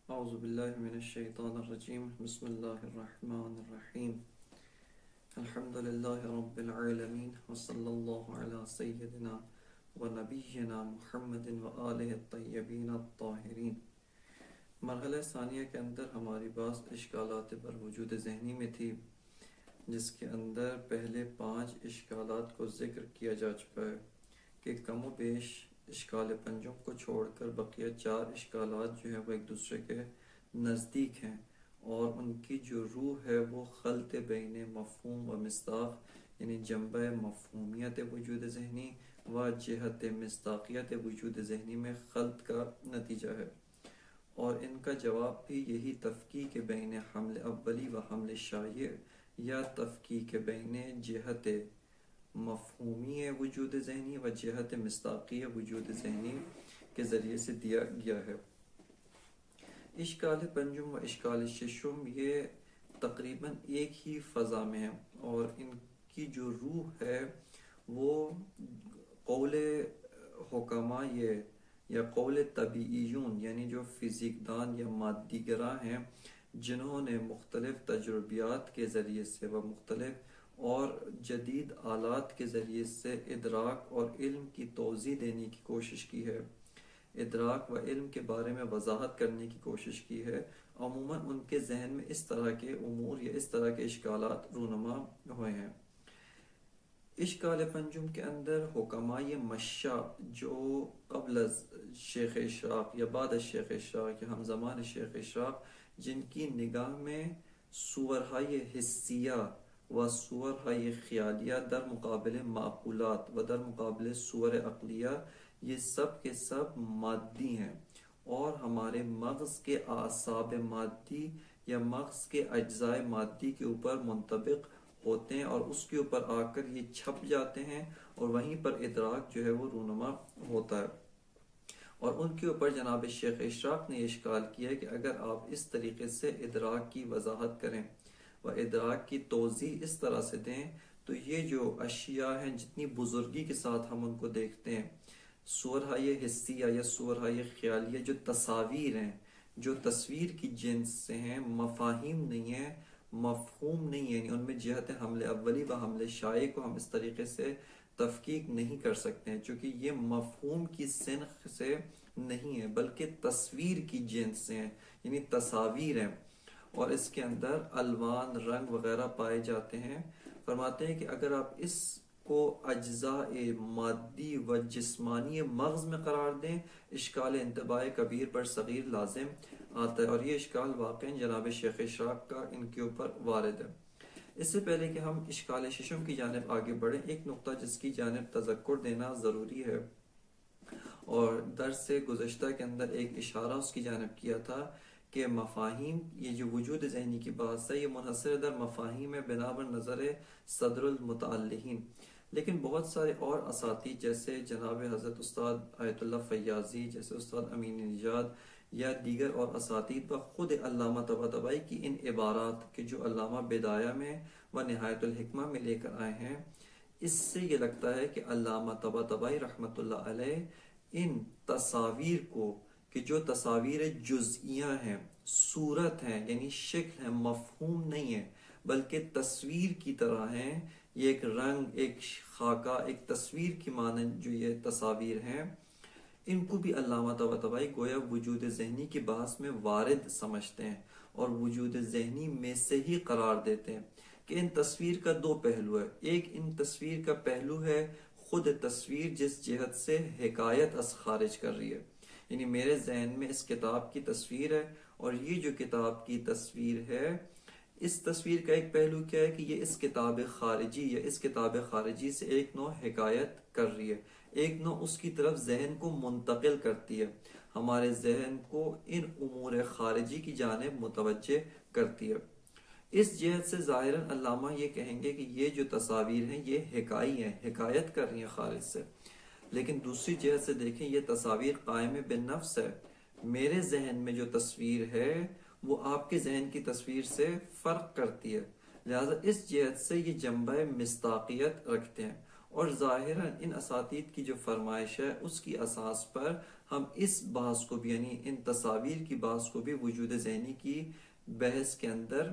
اعوذ باللہ من الشیطان الرجیم بسم اللہ الرحمن الرحیم الحمد للہ رب العالمین وصلی اللہ علی سیدنا و نبینا محمد و آلہ الطیبین الطاہرین۔ مرحلہ ثانیہ کے اندر ہماری بعض اشکالات پر وجود ذہنی میں تھی، جس کے اندر پہلے 5 اشکالات کو ذکر کیا جا چکا ہے کہ کم و بیش اشکال پنجم کو چھوڑ کر بقیہ 4 اشکالات جو ہیں وہ ایک دوسرے کے نزدیک ہیں، اور ان کی جو روح ہے وہ خلط بین مفہوم و مصداق یعنی جنبہ مفہومیت وجود ذہنی و جہت مصداقیت وجود ذہنی میں خلط کا نتیجہ ہے، اور ان کا جواب بھی یہی تفکیک بین حمل اولی و حمل شایع یا تفکیک بین جہت مفہومی وجود ذہنی و جہت مصداقی وجود ذہنی کے ذریعے سے دیا گیا ہے۔ اشکال پنجم و اشکال ششم یہ تقریباً ایک ہی فضا میں ہیں، اور ان کی جو روح ہے وہ قول حکما یا قول طبیعیون یعنی جو فزیک دان یا مادی گراں ہیں، جنہوں نے مختلف تجربیات کے ذریعے سے و مختلف اور جدید آلات کے ذریعے سے ادراک اور علم کی توضیح دینے کی کوشش کی ہے، ادراک و علم کے بارے میں وضاحت کرنے کی کوشش کی ہے، عموماً ان کے ذہن میں اس طرح کے امور یا اس طرح کے اشکالات رونما ہوئے ہیں۔ اشکال پنجم کے اندر حکمائے مشا جو قبل از شیخ اشراق یا بعد از شیخ اشراق یا ہمزمان شیخ اشراق، جن کی نگاہ میں صورہائے حسیہ و صورہائے خیالیہ در مقابل معقولات و در مقابل صور عقلیہ، یہ سب کے سب مادی ہیں، اور ہمارے مغز کے اعصاب مادی یا مغز کے اجزاء مادی کے اوپر منطبق ہوتے ہیں، اور اس کے اوپر آ کر یہ چھپ جاتے ہیں، اور وہیں پر ادراک جو ہے وہ رونما ہوتا ہے۔ اور ان کے اوپر جناب شیخ اشراق نے اشکال کیا ہے کہ اگر آپ اس طریقے سے ادراک کی وضاحت کریں و ادراک کی توضیح اس طرح سے دیں، تو یہ جو اشیاء ہیں جتنی بزرگی کے ساتھ ہم ان کو دیکھتے ہیں، صورہائے حسیہ یا صورہائے خیالیہ جو تصاویر ہیں، جو تصویر کی جنس سے ہیں، مفاہیم نہیں ہیں، مفہوم نہیں ہے، یعنی ان میں جہت حمل اولی و حمل شائع کو ہم اس طریقے سے تفکیک نہیں کر سکتے ہیں، چونکہ یہ مفہوم کی سنخ سے نہیں ہے بلکہ تصویر کی جنس سے ہیں، یعنی تصاویر ہیں، اور اس کے اندر الوان، رنگ وغیرہ پائے جاتے ہیں۔ فرماتے ہیں کہ اگر آپ اس کو اجزاء مادی و جسمانی مغز میں قرار دیں، اشکال انتباہ کبیر پر صغیر لازم آتا ہے، اور یہ اشکال واقعا جناب شیخ اشراق کا ان کے اوپر وارد ہے۔ اس سے پہلے کہ ہم اشکال ششم کی جانب آگے بڑھیں، ایک نقطہ جس کی جانب تذکر دینا ضروری ہے، اور درس گزشتہ کے اندر ایک اشارہ اس کی جانب کیا تھا کہ مفاہیم، یہ جو وجود ذہنی کی بات ہے، یہ منحصر در مفاہیم ہے بنابر نظر صدر المتعلقین، لیکن بہت سارے اور اساتید جیسے جناب حضرت استاد آیت اللہ فیاضی، جیسے استاد امین نژاد یا دیگر اور اساتید و خود علامہ طباطبائی کی ان عبارات کہ جو علامہ بدایہ میں و نہایت الحکمہ میں لے کر آئے ہیں، اس سے یہ لگتا ہے کہ علامہ طباطبائی رحمۃ اللہ علیہ ان تصاویر کو، کہ جو تصاویر جزئیہ ہیں، صورت ہیں یعنی شکل ہیں، مفہوم نہیں ہے بلکہ تصویر کی طرح ہیں، یہ ایک رنگ، ایک خاکہ، ایک تصویر کی مانند جو یہ تصاویر ہیں، ان کو بھی علامہ طباطبائی گویا وجود ذہنی کی بحث میں وارد سمجھتے ہیں، اور وجود ذہنی میں سے ہی قرار دیتے ہیں کہ ان تصویر کا 2 پہلو ہے۔ ایک ان تصویر کا پہلو ہے خود تصویر جس جہت سے حکایت از خارج کر رہی ہے، یعنی میرے ذہن میں اس کتاب کی تصویر ہے، اور یہ جو کتاب کی تصویر ہے، اس تصویر کا ایک پہلو کیا ہے کہ یہ اس کتاب خارجی یا اس کتاب خارجی سے ایک نوع حکایت کر رہی ہے، ایک نوع اس کی طرف ذہن کو منتقل کرتی ہے، ہمارے ذہن کو ان امور خارجی کی جانب متوجہ کرتی ہے۔ اس جہت سے ظاہراً علامہ یہ کہیں گے کہ یہ جو تصاویر ہیں یہ حکائی ہیں، حکایت کر رہی ہیں خارج سے، لیکن دوسری جہت سے دیکھیں یہ تصاویر قائم بالنفس ہے، میرے ذہن میں جو تصویر ہے وہ آپ کے ذہن کی تصویر سے فرق کرتی ہے، لہذا اس جہت سے یہ جنبہ مصداقیت رکھتے ہیں، اور ظاہراً ان اساتید کی جو فرمائش ہے اس کی اساس پر ہم اس بحث کو بھی یعنی ان تصاویر کی بحث کو بھی وجود ذہنی کی بحث کے اندر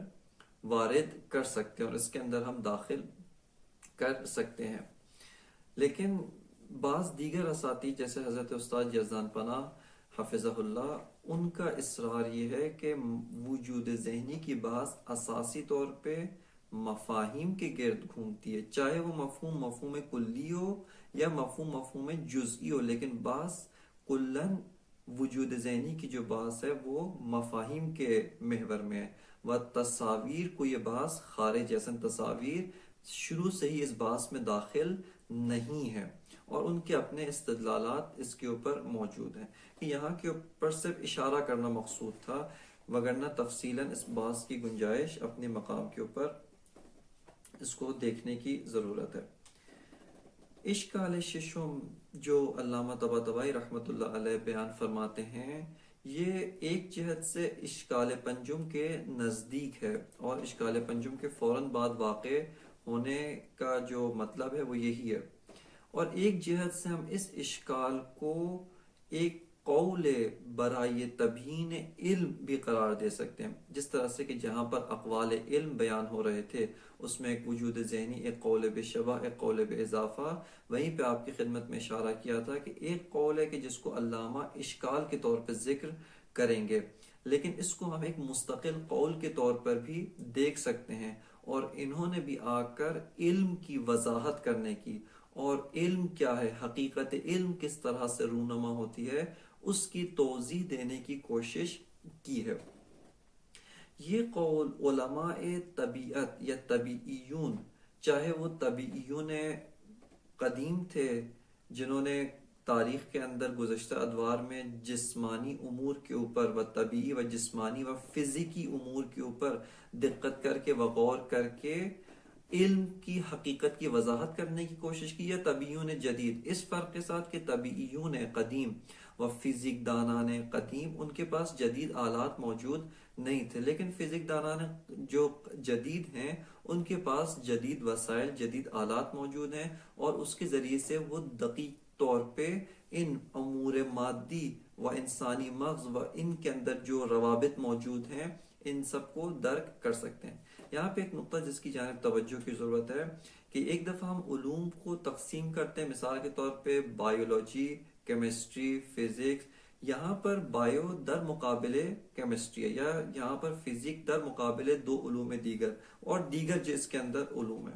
وارد کر سکتے ہیں اور اس کے اندر ہم داخل کر سکتے ہیں. لیکن بعض دیگر اساتید جیسے حضرت استاد یزدان پناہ حفظہ اللہ، ان کا اصرار یہ ہے کہ وجود ذہنی کی بحث اساسی طور پہ مفاہیم کے گرد گھومتی ہے، چاہے وہ مفہوم کلی ہو یا مفہوم جزئی ہو، لیکن بحث کلن وجود ذہنی کی جو بحث ہے وہ مفاہیم کے محور میں ہے. و تصاویر کو یہ بحث خارج جیسن تصاویر شروع سے ہی اس بحث میں داخل نہیں ہے اور ان کے اپنے استدلالات اس کے اوپر موجود ہیں. کہ یہاں کے اوپر صرف اشارہ کرنا مقصود تھا، وگرنہ تفصیلاً اس بحث کی گنجائش اپنے مقام کے اوپر اس کو دیکھنے کی ضرورت ہے. اشکال ششم جو علامہ طباطبائی رحمۃ اللہ علیہ بیان فرماتے ہیں، یہ ایک جہت سے اشکال پنجم کے نزدیک ہے اور اشکال پنجم کے فوراً بعد واقع ہونے کا جو مطلب ہے وہ یہی ہے، اور ایک جہت سے ہم اس اشکال کو ایک قول برائے تبیین علم بھی قرار دے سکتے ہیں. جس طرح سے کہ جہاں پر اقوال علم بیان ہو رہے تھے اس میں ایک وجود ذہنی، ایک قول بشبہ، ایک قول باضافہ، وہیں پہ آپ کی خدمت میں اشارہ کیا تھا کہ ایک قول ہے کہ جس کو علامہ اشکال کے طور پہ ذکر کریں گے، لیکن اس کو ہم ایک مستقل قول کے طور پر بھی دیکھ سکتے ہیں. اور انہوں نے بھی آ کر علم کی وضاحت کرنے کی اور علم کیا ہے، حقیقت علم کس طرح سے رونما ہوتی ہے، اس کی توضیح دینے کی کوشش کی ہے. یہ قول علماء طبیعت یا طبیعیون، چاہے وہ طبیعیون قدیم تھے جنہوں نے تاریخ کے اندر گزشتہ ادوار میں جسمانی امور کے اوپر و طبیعی و جسمانی و فزیکی امور کے اوپر دقت کر کے وغور کر کے علم کی حقیقت کی وضاحت کرنے کی کوشش کی، یا طبیعیون جدید، اس فرق کے ساتھ کہ طبیعیون قدیم و فزیک دانان قدیم ان کے پاس جدید آلات موجود نہیں تھے، لیکن فزیک دانان جو جدید ہیں ان کے پاس جدید وسائل، جدید آلات موجود ہیں اور اس کے ذریعے سے وہ دقیق طور پہ ان امور مادی و انسانی مغز و ان کے اندر جو روابط موجود ہیں ان سب کو درک کر سکتے ہیں. یہاں پہ ایک نقطہ جس کی جانب توجہ کی ضرورت ہے کہ ایک دفعہ ہم علوم کو تقسیم کرتے ہیں، مثال کے طور پہ بایولوجی، کیمسٹری، فزکس. یہاں پر بایو در مقابلے کیمسٹری ہے، یا یہاں پر فزک در مقابلے دو علوم دیگر اور دیگر جس کے اندر علوم ہے.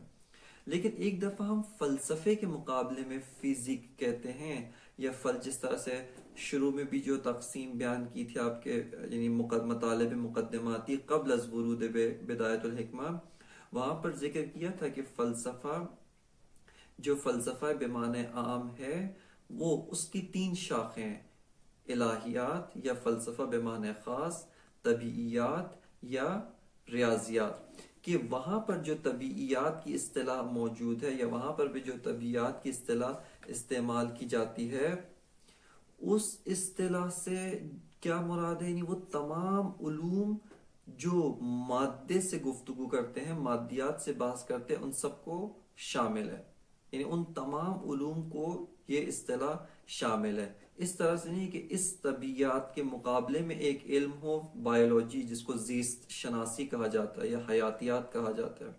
لیکن ایک دفعہ ہم فلسفے کے مقابلے میں فزک کہتے ہیں، یا جس طرح سے شروع میں بھی جو تقسیم بیان کی تھی آپ کے یعنی مطالب مقدماتی قبل از ورود بدایت الحکمہ، وہاں پر ذکر کیا تھا کہ فلسفہ جو فلسفہ بمعنی عام ہے وہ اس کی 3 شاخیں ہیں، الہیات یا فلسفہ بمعنی خاص، طبیعیات یا ریاضیات. کہ وہاں پر جو طبیعیات کی اصطلاح موجود ہے یا وہاں پر بھی جو طبیعیات کی اصطلاح استعمال کی جاتی ہے، اس اصطلاح سے کیا مراد ہے؟ یعنی وہ تمام علوم جو مادے سے گفتگو کرتے ہیں، مادیات سے بحث کرتے ہیں، ان سب کو شامل ہے. یعنی ان تمام علوم کو یہ اصطلاح شامل ہے. اس طرح سے نہیں کہ اس طبیعیات کے مقابلے میں ایک علم ہو بایولوجی جس کو زیست شناسی کہا جاتا ہے یا حیاتیات کہا جاتا ہے،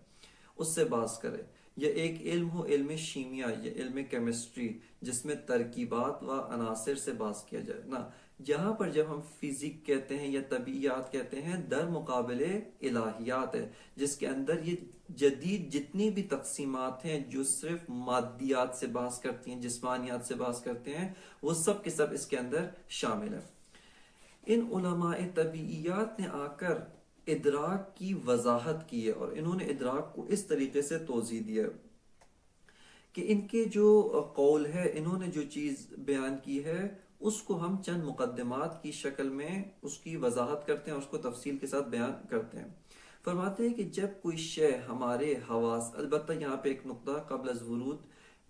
اس سے بحث کرے، یا ایک علم ہو علم شیمیا یا علم کیمسٹری جس میں ترکیبات و عناصر سے بحث کیا جائے نا. یہاں پر جب ہم فزک کہتے ہیں یا طبیعیات کہتے ہیں، در مقابلے الہیات ہے جس کے اندر یہ جدید جتنی بھی تقسیمات ہیں جو صرف مادیات سے بحث کرتی ہیں، جسمانیات سے بحث کرتے ہیں، وہ سب کے سب اس کے اندر شامل ہے. ان علماء طبیعیات نے آ کر ادراک کی وضاحت کی ہے اور انہوں نے ادراک کو اس طریقے سے توضیح دیا کہ ان کے جو قول ہے، انہوں نے جو چیز بیان کی ہے اس کو ہم چند مقدمات کی شکل میں اس کی وضاحت کرتے ہیں اور اس کو تفصیل کے ساتھ بیان کرتے ہیں. فرماتے ہیں کہ جب کوئی شے ہمارے حواس، البتہ یہاں پہ ایک نقطہ قبل از ورود،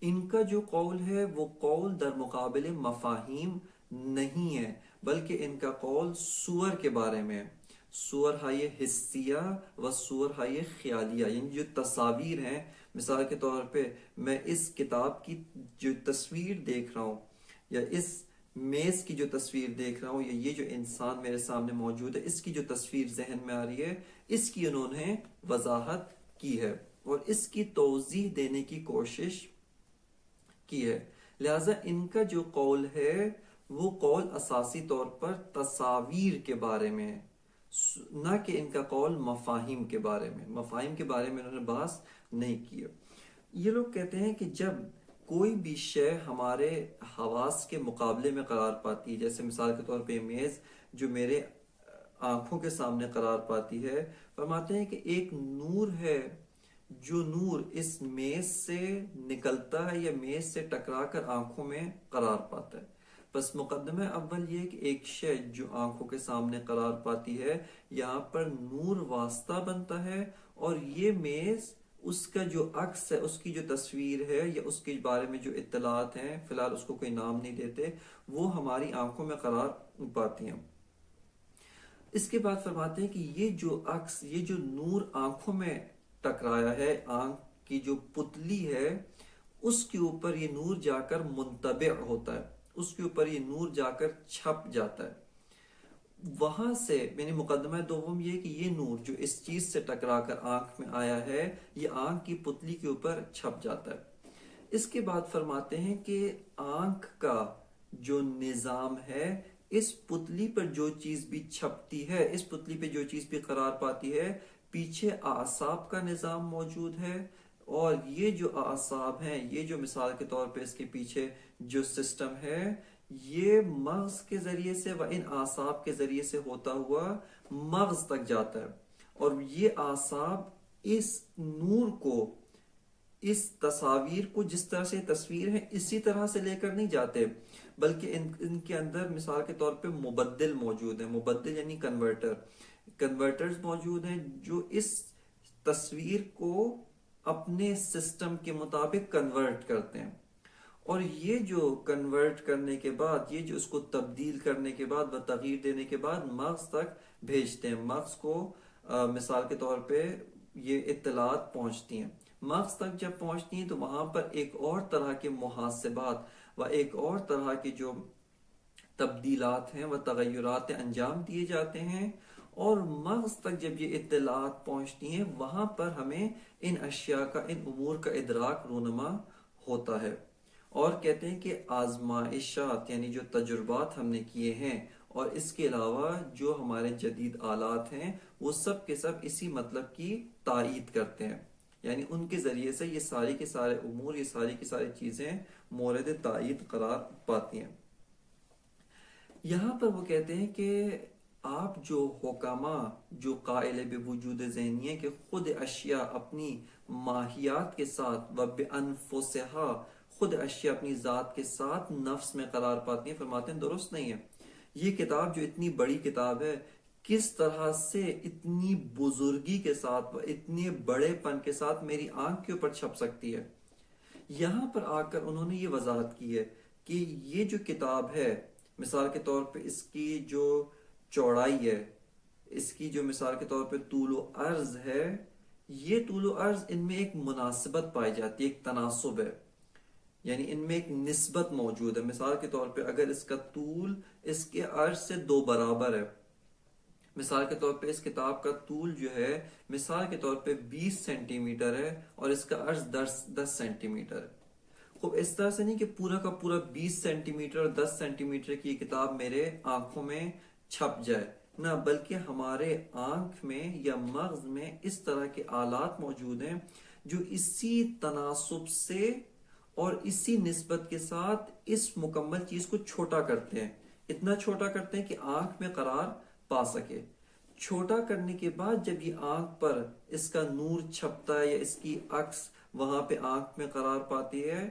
ان کا جو قول ہے وہ قول در مقابل مفاہیم نہیں ہے، بلکہ ان کا قول صور کے بارے میں، صور ہائے حسیہ و صور ہائے خیالیہ، یعنی جو تصاویر ہیں. مثال کے طور پہ میں اس کتاب کی جو تصویر دیکھ رہا ہوں یا اس میز کی جو تصویر دیکھ رہا ہوں یا یہ جو انسان میرے سامنے موجود ہے اس کی جو تصویر ذہن میں آ رہی ہے اس کی انہوں نے وضاحت کی ہے اور اس کی توضیح دینے کی کوشش کی ہے. لہٰذا ان کا جو قول ہے وہ قول اساسی طور پر تصاویر کے بارے میں ہے، نہ کہ ان کا قول مفاہیم کے بارے میں. مفاہیم کے بارے میں انہوں نے بحث نہیں کی. یہ لوگ کہتے ہیں کہ جب کوئی بھی شے ہمارے حواس کے مقابلے میں قرار پاتی ہے، جیسے مثال کے طور پہ میز جو میرے آنکھوں کے سامنے قرار پاتی ہے، فرماتے ہیں کہ ایک نور ہے جو نور اس میز سے نکلتا ہے یا میز سے ٹکرا کر آنکھوں میں قرار پاتا ہے. بس مقدمہ اول یہ کہ ایک شے جو آنکھوں کے سامنے قرار پاتی ہے یہاں پر نور واسطہ بنتا ہے، اور یہ میز اس کا جو عکس ہے، اس کی جو تصویر ہے یا اس کے بارے میں جو اطلاعات ہیں، فی الحال اس کو کوئی نام نہیں دیتے، وہ ہماری آنکھوں میں قرار پاتی ہیں. اس کے بعد فرماتے ہیں کہ یہ جو عکس، یہ جو نور آنکھوں میں ٹکرایا ہے، آنکھ کی جو پتلی ہے اس کے اوپر یہ نور جا کر منطبع ہوتا ہے، اس کے اوپر یہ نور جا کر چھپ جاتا ہے. وہاں سے یعنی مقدمہ دوم یہ کہ یہ نور جو اس چیز سے ٹکرا کر آنکھ میں آیا ہے یہ آنکھ کی پتلی کے اوپر چھپ جاتا ہے. اس کے بعد فرماتے ہیں کہ آنکھ کا جو نظام ہے، اس پتلی پر جو چیز بھی چھپتی ہے، اس پتلی پہ جو چیز بھی قرار پاتی ہے، پیچھے اعصاب کا نظام موجود ہے. اور یہ جو اعصاب ہیں، یہ جو مثال کے طور پہ اس کے پیچھے جو سسٹم ہے، یہ مغز کے ذریعے سے و ان اعصاب کے ذریعے سے ہوتا ہوا مغز تک جاتا ہے. اور یہ اعصاب اس نور کو، اس تصاویر کو جس طرح سے تصویر ہے اسی طرح سے لے کر نہیں جاتے، بلکہ ان کے اندر مثال کے طور پہ مبدل موجود ہیں. مبدل یعنی کنورٹرز موجود ہیں جو اس تصویر کو اپنے سسٹم کے مطابق کنورٹ کرتے ہیں. اور یہ جو کنورٹ کرنے کے بعد، یہ جو اس کو تبدیل کرنے کے بعد و تغییر دینے کے بعد مغز تک بھیجتے ہیں. مغز کو مثال کے طور پہ یہ اطلاعات پہنچتی ہیں. مغز تک جب پہنچتی ہیں تو وہاں پر ایک اور طرح کے محاسبات و ایک اور طرح کے جو تبدیلات ہیں و تغیرات انجام دیے جاتے ہیں. اور مغز تک جب یہ اطلاعات پہنچتی ہیں وہاں پر ہمیں ان اشیاء کا، ان امور کا ادراک رونما ہوتا ہے. اور کہتے ہیں کہ آزمائشات یعنی جو تجربات ہم نے کیے ہیں اور اس کے علاوہ جو ہمارے جدید آلات ہیں وہ سب کے سب اسی مطلب کی تائید کرتے ہیں. یعنی ان کے ذریعے سے یہ ساری کے سارے امور، یہ ساری کی ساری چیزیں مورد تائید قرار پاتی ہیں. یہاں پر وہ کہتے ہیں کہ آپ جو حکما جو قائل بوجود ذہنی ہے کہ خود اشیاء اپنی ماہیات کے ساتھ و بانفسہا، خود اشیاء اپنی ذات کے ساتھ نفس میں قرار پاتی ہیں، فرماتے ہیں درست نہیں ہے. یہ کتاب جو اتنی بڑی کتاب ہے کس طرح سے اتنی بزرگی کے ساتھ و اتنے بڑے پن کے ساتھ میری آنکھ کے اوپر چھپ سکتی ہے. یہاں پر آ کر انہوں نے یہ وضاحت کی ہے کہ یہ جو کتاب ہے، مثال کے طور پہ اس کی جو چوڑائی ہے، اس کی جو مثال کے طور پہ طول و عرض ہے، یہ طول و عرض ان میں ایک مناسبت پائی جاتی ہے، ایک تناسب ہے، یعنی ان میں ایک نسبت موجود ہے. مثال کے طور پہ اگر اس کا طول اس کے عرض سے 2 برابر ہے، مثال کے طور پہ اس کتاب کا طول جو ہے مثال کے طور پہ 20 سینٹی میٹر ہے اور اس کا عرض 10 سینٹی میٹر ہے. خوب اس طرح سے نہیں کہ پورا کا پورا 20 سینٹی میٹر اور 10 سینٹی میٹر کی کتاب میرے آنکھوں میں چھپ جائے، نہ، بلکہ ہمارے آنکھ میں یا مغز میں اس طرح کے آلات موجود ہیں جو اسی تناسب سے اور اسی نسبت کے ساتھ اس مکمل چیز کو چھوٹا کرتے ہیں، اتنا چھوٹا کرتے ہیں کہ آنکھ میں قرار پا سکے. چھوٹا کرنے کے بعد جب یہ آنکھ پر اس کا نور چھپتا ہے یا اس کی عکس وہاں پہ آنکھ میں قرار پاتی ہے،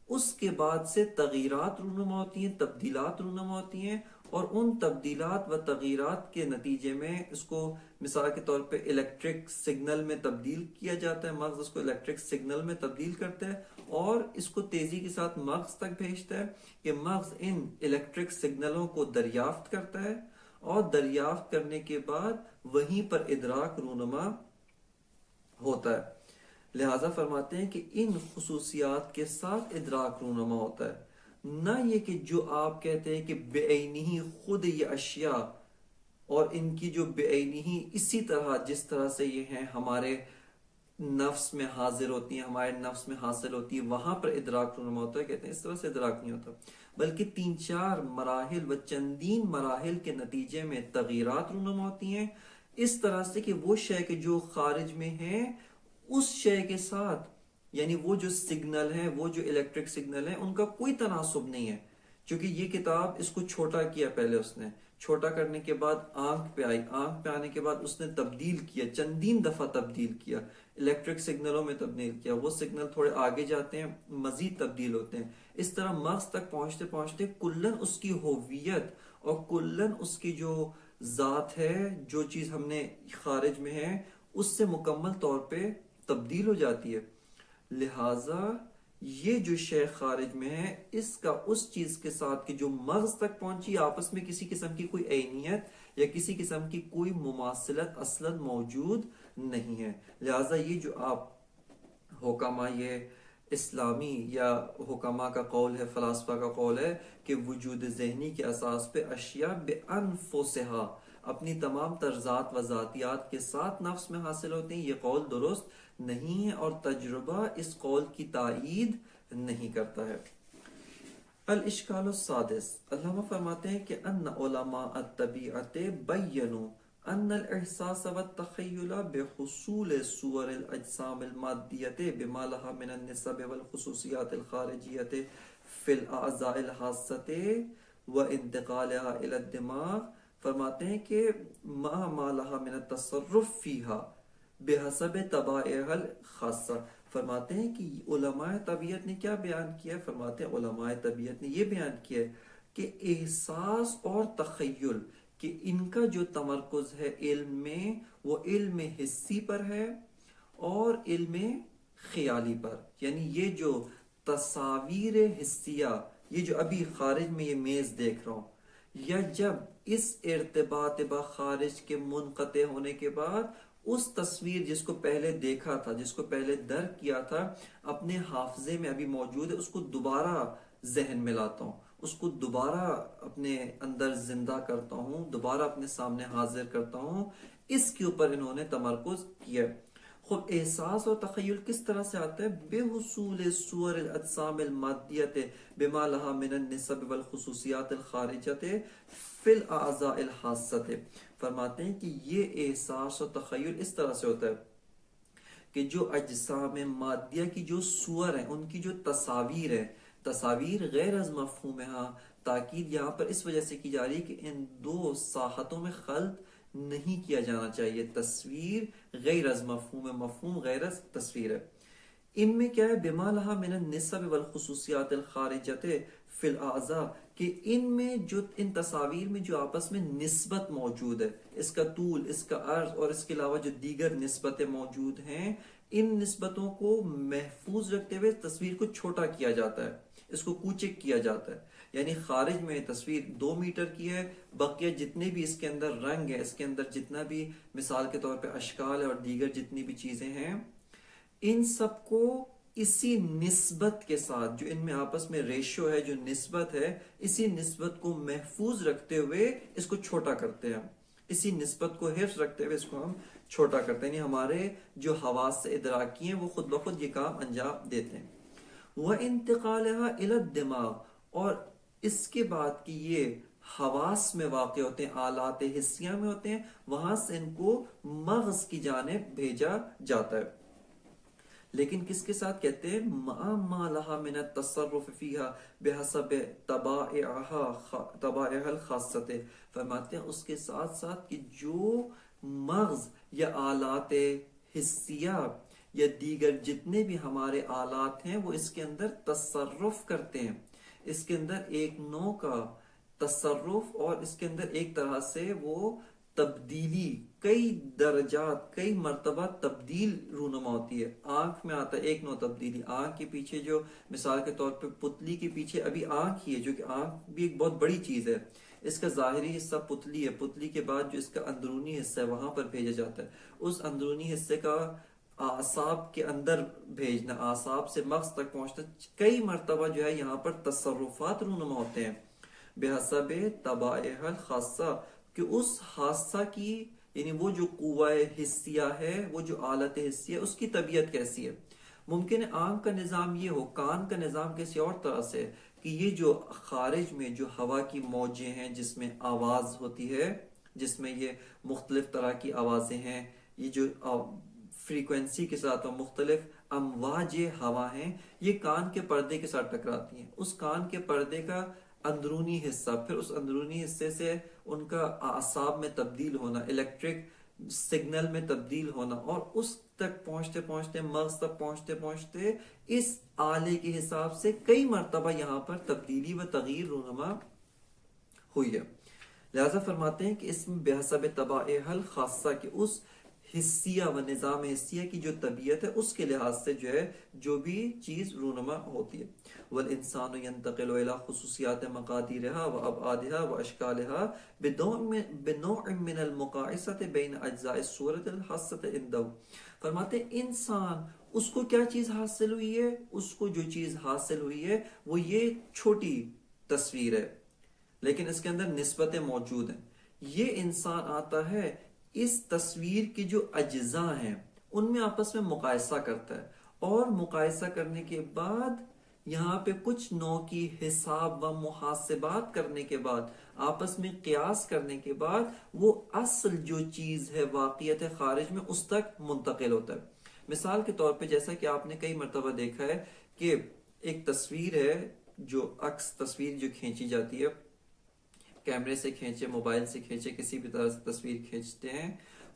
اس کے بعد سے تغیرات رونما ہوتی ہیں، تبدیلات رونما ہوتی ہیں. اور ان تبدیلات و تغیرات کے نتیجے میں اس کو مثال کے طور پہ الیکٹرک سگنل میں تبدیل کیا جاتا ہے. مغز اس کو الیکٹرک سگنل میں تبدیل کرتا ہے اور اس کو تیزی کے ساتھ مغز تک بھیجتا ہے کہ مغز ان الیکٹرک سگنلوں کو دریافت کرتا ہے، اور دریافت کرنے کے بعد وہیں پر ادراک رونما ہوتا ہے. لہذا فرماتے ہیں کہ ان خصوصیات کے ساتھ ادراک رونما ہوتا ہے. نہ یہ کہ جو آپ کہتے ہیں کہ بے عینی خود یہ اشیاء اور ان کی جو بے عینی ہی اسی طرح جس طرح سے یہ ہیں ہمارے نفس میں حاضر ہوتی ہیں، ہمارے نفس میں حاصل ہوتی ہے، وہاں پر ادراک رونما ہوتا ہے. کہتے ہیں اس طرح سے ادراک نہیں ہوتا، بلکہ 3-4 مراحل و چندین مراحل کے نتیجے میں تغیرات رونما ہوتی ہیں، اس طرح سے کہ وہ شے کہ جو خارج میں ہے اس شے کے ساتھ، یعنی وہ جو سگنل ہیں، وہ جو الیکٹرک سگنل ہیں، ان کا کوئی تناسب نہیں ہے. چونکہ یہ کتاب اس کو چھوٹا کیا، پہلے اس نے چھوٹا کرنے کے بعد آنکھ پہ آئی، آنکھ پہ آنے کے بعد اس نے تبدیل کیا، چندین دفعہ تبدیل کیا، الیکٹرک سگنلوں میں تبدیل کیا، وہ سگنل تھوڑے آگے جاتے ہیں مزید تبدیل ہوتے ہیں. اس طرح مغز تک پہنچتے پہنچتے کلن اس کی ہوویت اور کلن اس کی جو ذات ہے، جو چیز ہم نے خارج میں ہے، اس سے مکمل طور پہ تبدیل ہو جاتی ہے. لہذا یہ جو شے خارج میں ہے، اس کا اس چیز کے ساتھ کہ جو مغز تک پہنچی، آپس میں کسی قسم کی کوئی عینیت یا کسی قسم کی کوئی مماثلت اصلا موجود نہیں ہے. لہذا یہ جو آپ حکمہ، یہ اسلامی یا حکمہ کا قول ہے، فلاسفہ کا قول ہے کہ وجود ذہنی کے اساس پہ اشیاء بانفسہا، اپنی تمام ترزات و ذاتیات کے ساتھ نفس میں حاصل ہوتے ہیں، یہ قول درست نہیں ہے اور تجربہ اس قول کی تائید نہیں کرتا ہے. الاشکال السادس، علامہ فرماتے ہیں کہ ان علماء الطبیعت بینوا ان الاحساس والتخیل بحصول صور الاجسام المادیت بما لها من النسب والخصوصیات الخارجیت فی الاعضاء الحاسۃ وانتقالها الى الدماغ، فرماتے ہیں کہ ما لها من التصرف فیہا بحسب طبائعها الخاصہ. فرماتے ہیں کہ علماء طبیعت نے کیا بیان کیا؟ فرماتے ہیں علماء طبیعت نے یہ بیان کیا کہ احساس اور تخیل کہ ان کا جو تمرکز ہے علم میں، وہ علم حسی پر ہے اور علم خیالی پر. یعنی یہ جو تصاویر حسیہ، یہ جو ابھی خارج میں یہ میز دیکھ رہا ہوں، یا جب اس ارتباط با خارج کے منقطع ہونے کے بعد اس تصویر جس کو پہلے دیکھا تھا، جس کو پہلے درک کیا تھا، اپنے حافظے میں ابھی موجود ہے، اس کو دوبارہ ذہن میں لاتا ہوں، اس کو دوبارہ اپنے اندر زندہ کرتا ہوں، دوبارہ اپنے سامنے حاضر کرتا ہوں، اس کے اوپر انہوں نے تمرکز کیا. خود احساس اور تخیل کس طرح سے آتا ہے؟ بے حصول صور الاجسام المادیت بما لها من النسب والخصوصیات الخارجت فی الاعضاء الحاسۃ. فرماتے ہیں کہ یہ احساس اور تخیل اس طرح سے ہوتا ہے کہ جو اجسام مادیہ کی جو صور ہیں، ان کی جو تصاویر ہے، تصاویر غیر از مفہوم ہے. ہاں، تاکید یہاں پر اس وجہ سے کی جا رہی ہے کہ ان دو ساحتوں میں خلط نہیں کیا جانا چاہیے. تصویر غیر از مفہوم ہے، مفہوم غیر از تصویر ہے. ان میں کیا ہے؟ بما لہا من النسب والخصوصیات الخارجت فی الاعضاء، کہ ان میں جو ان تصاویر میں جو آپس میں نسبت موجود ہے، اس کا طول، اس کا عرض اور اس کے علاوہ جو دیگر نسبتیں موجود ہیں، ان نسبتوں کو محفوظ رکھتے ہوئے تصویر کو چھوٹا کیا جاتا ہے، اس کو کوچک کیا جاتا ہے. یعنی خارج میں تصویر 2 میٹر کی ہے، بقیہ جتنے بھی اس کے اندر رنگ ہے، اس کے اندر جتنا بھی مثال کے طور پہ اشکال ہے اور دیگر جتنی بھی چیزیں ہیں، ان سب کو اسی نسبت کے ساتھ، جو ان میں آپس میں ریشو ہے، جو نسبت ہے، اسی نسبت کو محفوظ رکھتے ہوئے اس کو چھوٹا کرتے ہیں. اسی نسبت کو حفظ رکھتے ہوئے اس کو ہم چھوٹا کرتے ہیں. یعنی ہمارے جو حواس ادراکی ہیں وہ خود بخود یہ کام انجام دیتے ہیں. وَإِنْتِقَالِهَا إِلَى الدِّمَاغ، اور اس کے بعد کہ یہ حواس میں واقع ہوتے ہیں، آلات حسیہ میں ہوتے ہیں، وہاں سے ان کو مغز کی جانب بھیجا جاتا ہے. لیکن کس کے ساتھ کہتے ہیں؟ مَا لَهَا مِنَ التصرف فِيهَا بِحَسَبِ طَبَائِعَهَا الْخَاصَّةِ. فرماتے ہیں اس کے ساتھ ساتھ کہ جو مغز یا آلات حسیہ یا دیگر جتنے بھی ہمارے آلات ہیں، وہ اس کے اندر تصرف کرتے ہیں، اس کے اندر ایک نوع کا تصرف اور اس کے اندر ایک طرح سے وہ تبدیلی، کئی درجات، کئی مرتبہ تبدیل رونما ہوتی ہے. آنکھ میں آتا ہے ایک نوع تبدیلی، آنکھ کے پیچھے جو مثال کے طور پہ پتلی کے پیچھے ابھی آنکھ ہی ہے، جو کہ آنکھ بھی ایک بہت بڑی چیز ہے، اس کا ظاہری حصہ پتلی ہے، پتلی کے بعد جو اس کا اندرونی حصہ ہے وہاں پر بھیجا جاتا ہے. اس اندرونی حصے کا اعصاب کے اندر بھیجنا، اعصاب سے مغز تک پہنچنا، کئی مرتبہ جو ہے یہاں پر تصرفات رونما ہوتے ہیں بحسب طبائع الخاصہ، کہ اس حادثہ کی، یعنی وہ جو قوہ حسیہ ہے، وہ جو آلت حسیہ، اس کی طبیعت کیسی ہے۔ ممکن ہے آنکھ کا نظام یہ ہو، کان کا نظام کسی اور طرح سے، کہ یہ جو خارج میں جو ہوا کی موجیں ہیں جس میں آواز ہوتی ہے، جس میں یہ مختلف طرح کی آوازیں ہیں، یہ جو فریکوینسی کے ساتھ مختلف امواج ہوا ہیں، یہ کان کے پردے کے ساتھ ٹکراتی ہیں۔ اس کان کے پردے کا اندرونی حصہ، پھر اس اندرونی حصے سے ان کا اعصاب میں تبدیل ہونا، الیکٹرک سگنل میں تبدیل ہونا، اور اس تک پہنچتے پہنچتے، مغز تک پہنچتے پہنچتے، اس آلے کے حساب سے کئی مرتبہ یہاں پر تبدیلی و تغییر رونما ہوئی ہے۔ لہذا فرماتے ہیں کہ اس میں بحسب طبائع الخاصہ، کہ اس حسیہ و نظام حسیہ کی جو طبیعت ہے اس کے لحاظ سے جو ہے جو بھی چیز رونما ہوتی ہے۔ والانسان ينتقل الى خصوصیات مقادیرها وابعادها واشکالها بنوع من المقایسة بین اجزاء الصورة الحاسة عنده۔ فرماتے ہیں انسان، اس کو کیا چیز حاصل ہوئی ہے؟ اس کو جو چیز حاصل ہوئی ہے وہ یہ چھوٹی تصویر ہے، لیکن اس کے اندر نسبتیں موجود ہیں۔ یہ انسان آتا ہے، اس تصویر کے جو اجزاء ہیں ان میں آپس میں مقایسہ کرتا ہے، اور مقایسہ کرنے کے بعد یہاں پہ کچھ نوع کی حساب و محاسبات کرنے کے بعد، آپس میں قیاس کرنے کے بعد، وہ اصل جو چیز ہے، واقعیت خارج میں، اس تک منتقل ہوتا ہے۔ مثال کے طور پہ جیسا کہ آپ نے کئی مرتبہ دیکھا ہے کہ ایک تصویر ہے، جو عکس تصویر جو کھینچی جاتی ہے، کیمرے سے کھینچے، موبائل سے کھینچے، کسی بھی طرح سے تصویر کھینچتے ہیں۔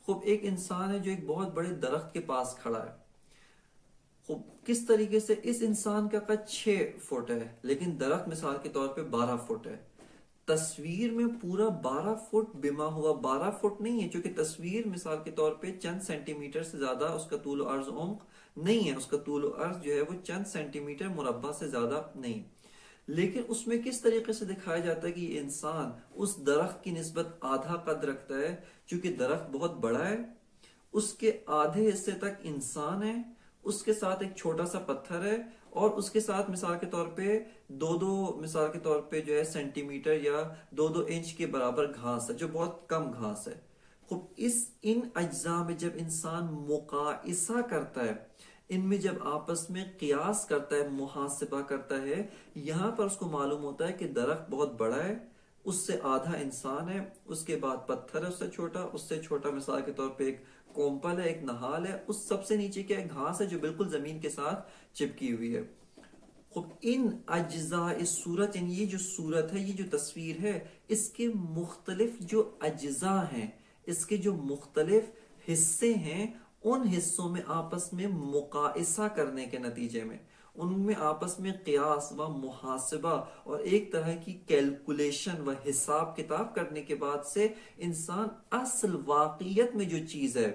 خوب ایک انسان ہے جو ایک بہت بڑے درخت کے پاس کھڑا ہے۔ خوب کس طریقے سے اس انسان کا قد 6 فٹ ہے، لیکن درخت مثال کے طور پہ 12 فٹ ہے۔ تصویر میں پورا 12 فٹ بما ہوا 12 فٹ نہیں ہے، چونکہ تصویر مثال کے طور پہ چند سینٹی میٹر سے زیادہ اس کا طول و عرض عمق نہیں ہے، اس کا طول و عرض جو ہے وہ چند سینٹی میٹر مربع سے زیادہ نہیں، لیکن اس میں کس طریقے سے دکھایا جاتا ہے کہ یہ انسان اس درخت کی نسبت آدھا قد رکھتا ہے، چونکہ درخت بہت بڑا ہے، اس کے آدھے حصے تک انسان ہے، اس کے ساتھ ایک چھوٹا سا پتھر ہے، اور اس کے ساتھ مثال کے طور پہ دو مثال کے طور پہ جو ہے سینٹی میٹر یا 2 انچ کے برابر گھاس ہے، جو بہت کم گھاس ہے۔ خوب ان اجزاء میں جب انسان مقایسہ کرتا ہے، ان میں جب آپس میں قیاس کرتا ہے، محاسبہ کرتا ہے، یہاں پر اس کو معلوم ہوتا ہے کہ درخت بہت بڑا ہے، اس سے آدھا انسان ہے، اس کے بعد پتھر ہے اس سے چھوٹا مثال کے طور پہ ایک کومپل ہے، ایک نہال ہے، اس سب سے نیچے کیا ہے؟ گھاس ہے جو بالکل زمین کے ساتھ چپکی ہوئی ہے۔ خب ان اجزاء اس صورت، یعنی یہ جو صورت ہے، یہ جو تصویر ہے، اس کے مختلف جو اجزاء ہیں، اس کے جو مختلف حصے ہیں، ان حصوں میں آپس میں مقایسہ کرنے کے نتیجے میں، ان میں آپس میں قیاس و محاسبہ اور ایک طرح کی کیلکولیشن و حساب کتاب کرنے کے بعد سے انسان اصل واقعیت میں جو چیز ہے،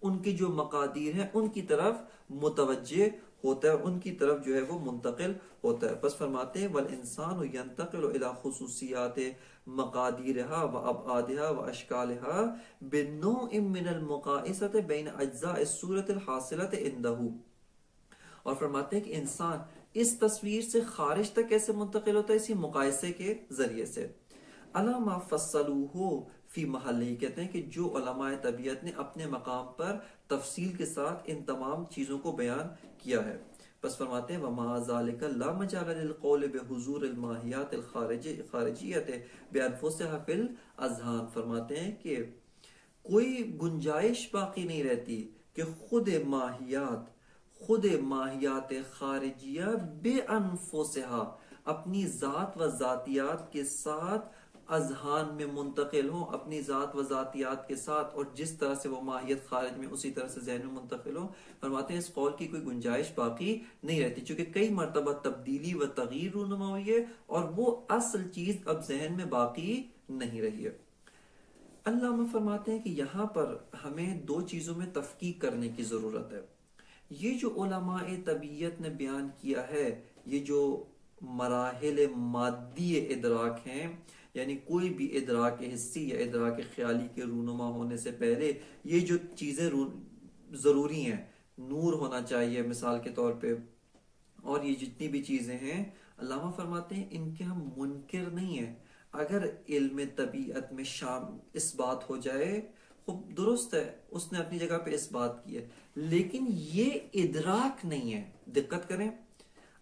ان کی جو مقادیر ہیں، ان کی طرف متوجہ ہوتا ہے، ان کی طرف جو ہے وہ منتقل ہوتا ہے۔ بس فرماتے ہیں والانسان ينتقل الى خصوصیات مقادیرها وابعادها واشکالها بنوع من المقایسة بین اجزاء الصورة الحاصلة عنده۔ اور فرماتے ہیں کہ انسان اس تصویر سے خارج تک کیسے منتقل ہوتا ہے؟ اسی مقایسے کے ذریعے سے۔ علامہ فصلوہ فی محلہ، کہتے ہیں کہ جو علماء طبیعت نے اپنے مقام پر تفصیل کے ساتھ ان تمام چیزوں کو بیان کیا ہے۔ بس فرماتے ہیں وَمَعَ ذَلِكَ لَا مَجَالَ لِلْقَوْلِ بِحُضُورِ الْمَاهِيَاتِ الْخَارِجِيَّةِ بِأَنفُسِهَا فِي الْأَذْهَانِ۔ فرماتے ہیں کہ کوئی گنجائش باقی نہیں رہتی کہ خود ماہیات خارجیہ بے انفسها اپنی ذات و ذاتیات کے ساتھ اذہان میں منتقل ہوں، اپنی ذات و ذاتیات کے ساتھ، اور جس طرح سے وہ ماہیت خارج میں اسی طرح سے ذہن میں منتقل ہوں۔ فرماتے ہیں اس قول کی کوئی گنجائش باقی نہیں رہتی، چونکہ کئی مرتبہ تبدیلی و تغییر رونما ہوئی ہے، اور وہ اصل چیز اب ذہن میں باقی نہیں رہی ہے۔ علامہ فرماتے ہیں کہ یہاں پر ہمیں 2 چیزوں میں تفکیک کرنے کی ضرورت ہے۔ یہ جو علماء طبیعت نے بیان کیا ہے، یہ جو مراحل مادی ادراک ہیں، یعنی کوئی بھی ادراک حسی یا ادراک خیالی کے رونما ہونے سے پہلے یہ جو چیزیں ضروری ہیں، نور ہونا چاہیے مثال کے طور پہ، اور یہ جتنی بھی چیزیں ہیں علامہ فرماتے ہیں ان کے ہم منکر نہیں ہیں. اگر علم طبیعت میں اس بات ہو جائے خوب درست ہے، اس نے اپنی جگہ پہ اس بات کی ہے، لیکن یہ ادراک نہیں ہے. دقت کریں،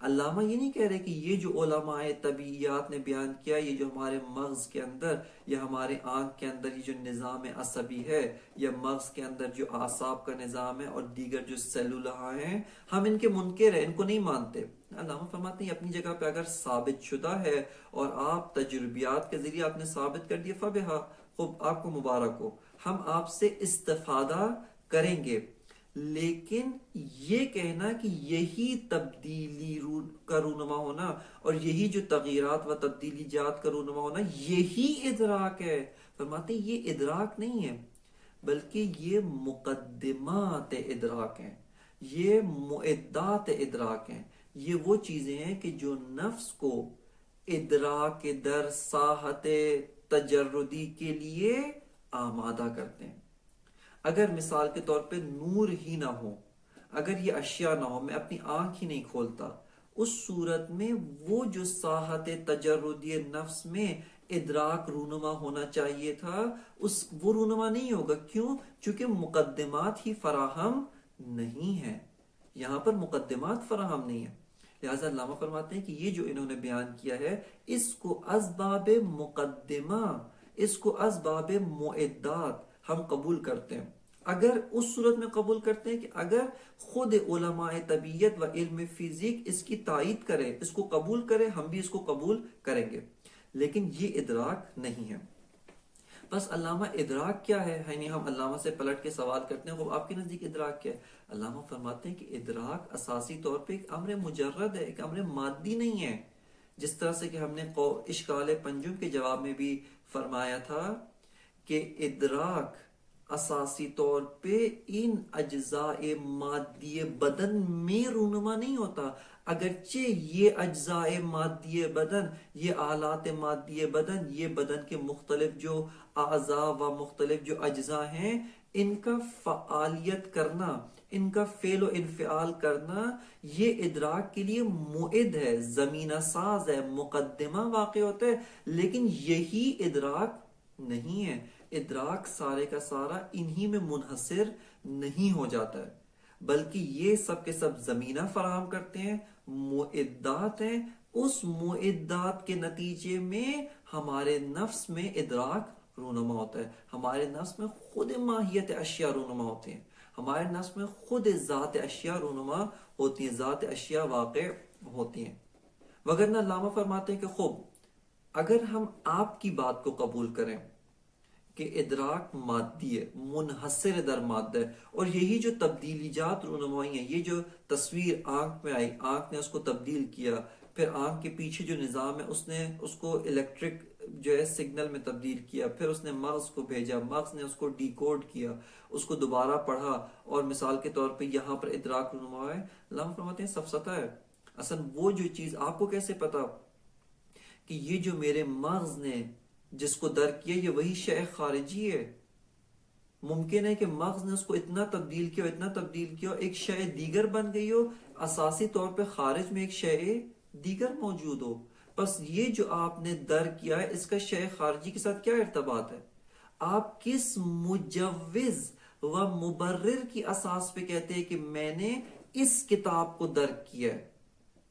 علامہ یہ نہیں کہہ رہے کہ یہ جو علماء طبیعیات نے بیان کیا، یہ جو ہمارے مغز کے اندر یا ہمارے آنکھ کے اندر یہ جو نظام عصبی ہے، یا مغز کے اندر جو اعصاب کا نظام ہے اور دیگر جو سیلولہ ہیں، ہم ان کے منکر ہیں، ان کو نہیں مانتے. علامہ فرماتے ہیں اپنی جگہ پہ اگر ثابت شدہ ہے اور آپ تجربیات کے ذریعے آپ نے ثابت کر دیا، فبہا، خوب، آپ کو مبارک ہو، ہم آپ سے استفادہ کریں گے. لیکن یہ کہنا کہ یہی تبدیلی کا رونما ہونا اور یہی جو تغییرات و تبدیلیات کا رونما ہونا یہی ادراک ہے، فرماتے ہیں یہ ادراک نہیں ہے، بلکہ یہ مقدمات ادراک ہیں، یہ معدات ادراک ہیں. یہ وہ چیزیں ہیں کہ جو نفس کو ادراک در ساحت تجردی کے لیے آمادہ کرتے ہیں. اگر مثال کے طور پہ نور ہی نہ ہو، اگر یہ اشیاء نہ ہو، میں اپنی آنکھ ہی نہیں کھولتا، اس صورت میں وہ جو ساحت تجردی نفس میں ادراک رونما ہونا چاہیے تھا، وہ رونما نہیں ہوگا. کیوں؟ چونکہ مقدمات ہی فراہم نہیں ہے. یہاں پر مقدمات فراہم نہیں ہے. لہٰذا علامہ فرماتے ہیں کہ یہ جو انہوں نے بیان کیا ہے، اس کو اسباب مقدمہ، اس کو اسباب معدات ہم قبول کرتے ہیں. اگر اس صورت میں قبول کرتے ہیں کہ اگر خود علماء طبیعت و علم فزیک اس کی تائید کرے، اس کو قبول کرے، ہم بھی اس کو قبول کریں گے. لیکن یہ ادراک نہیں ہے. بس علامہ ادراک کیا ہے؟ یعنی ہم علامہ سے پلٹ کے سوال کرتے ہیں وہ آپ کے نزدیک ادراک کیا ہے؟ علامہ فرماتے ہیں کہ ادراک اساسی طور پہ ایک امر مجرد ہے، ایک امر مادی نہیں ہے. جس طرح سے کہ ہم نے اشکال پنجم کے جواب میں بھی فرمایا تھا کہ ادراک اساسی طور پہ ان اجزاء مادی بدن میں رونما نہیں ہوتا، اگرچہ یہ اجزاء مادی بدن، یہ آلات مادی بدن، یہ بدن کے مختلف جو اعضاء و مختلف جو اجزاء ہیں، ان کا فعالیت کرنا، ان کا فعل و انفعال کرنا، یہ ادراک کے لیے معد ہے، زمینہ ساز ہے، مقدمہ واقع ہوتا ہے. لیکن یہی ادراک نہیں ہے. ادراک سارے کا سارا انہی میں منحصر نہیں ہو جاتا ہے، بلکہ یہ سب کے سب زمینہ فراہم کرتے ہیں، معدات ہیں. اس معدات کے نتیجے میں ہمارے نفس میں ادراک رونما ہوتا ہے. ہمارے نفس میں خود ماہیت اشیاء رونما ہوتے ہیں، ہمارے نفس میں خود ذات اشیاء رونما ہوتی ہیں، ذات اشیاء واقع ہوتی ہیں. وگرنہ علامہ فرماتے ہیں کہ خوب، اگر ہم آپ کی بات کو قبول کریں کہ ادراک مادی ہے، منحصر در مادہ ہے، اور یہی جو تبدیلیات رونمائی ہیں، یہ جو تصویر آنکھ میں آئی، آنکھ نے اس کو تبدیل کیا، پھر آنکھ کے پیچھے جو نظام ہے اس نے اس کو الیکٹرک جو ہے سگنل میں تبدیل کیا، پھر اس نے مغز کو بھیجا، مغز نے اس کو ڈی کوڈ کیا، اس کو دوبارہ پڑھا، اور مثال کے طور پہ یہاں پر ادراک رونما ہے. علامہ فرماتے ہیں سفسطہ ہے. اصل وہ جو چیز آپ کو کیسے پتا کہ یہ جو میرے مغز نے جس کو درک کیا یہ وہی شے خارجی ہے؟ ممکن ہے کہ مغز نے اس کو اتنا تبدیل کیا، اتنا تبدیل کیا، ایک شے دیگر بن گئی ہو، اساسی طور پہ خارج میں ایک شے دیگر موجود ہو. بس یہ جو آپ نے درک کیا ہے، اس کا شے خارجی کے ساتھ کیا ارتباط ہے؟ آپ کس مجوز و مبرر کی اساس پہ کہتے ہیں کہ میں نے اس کتاب کو درک کیا ہے؟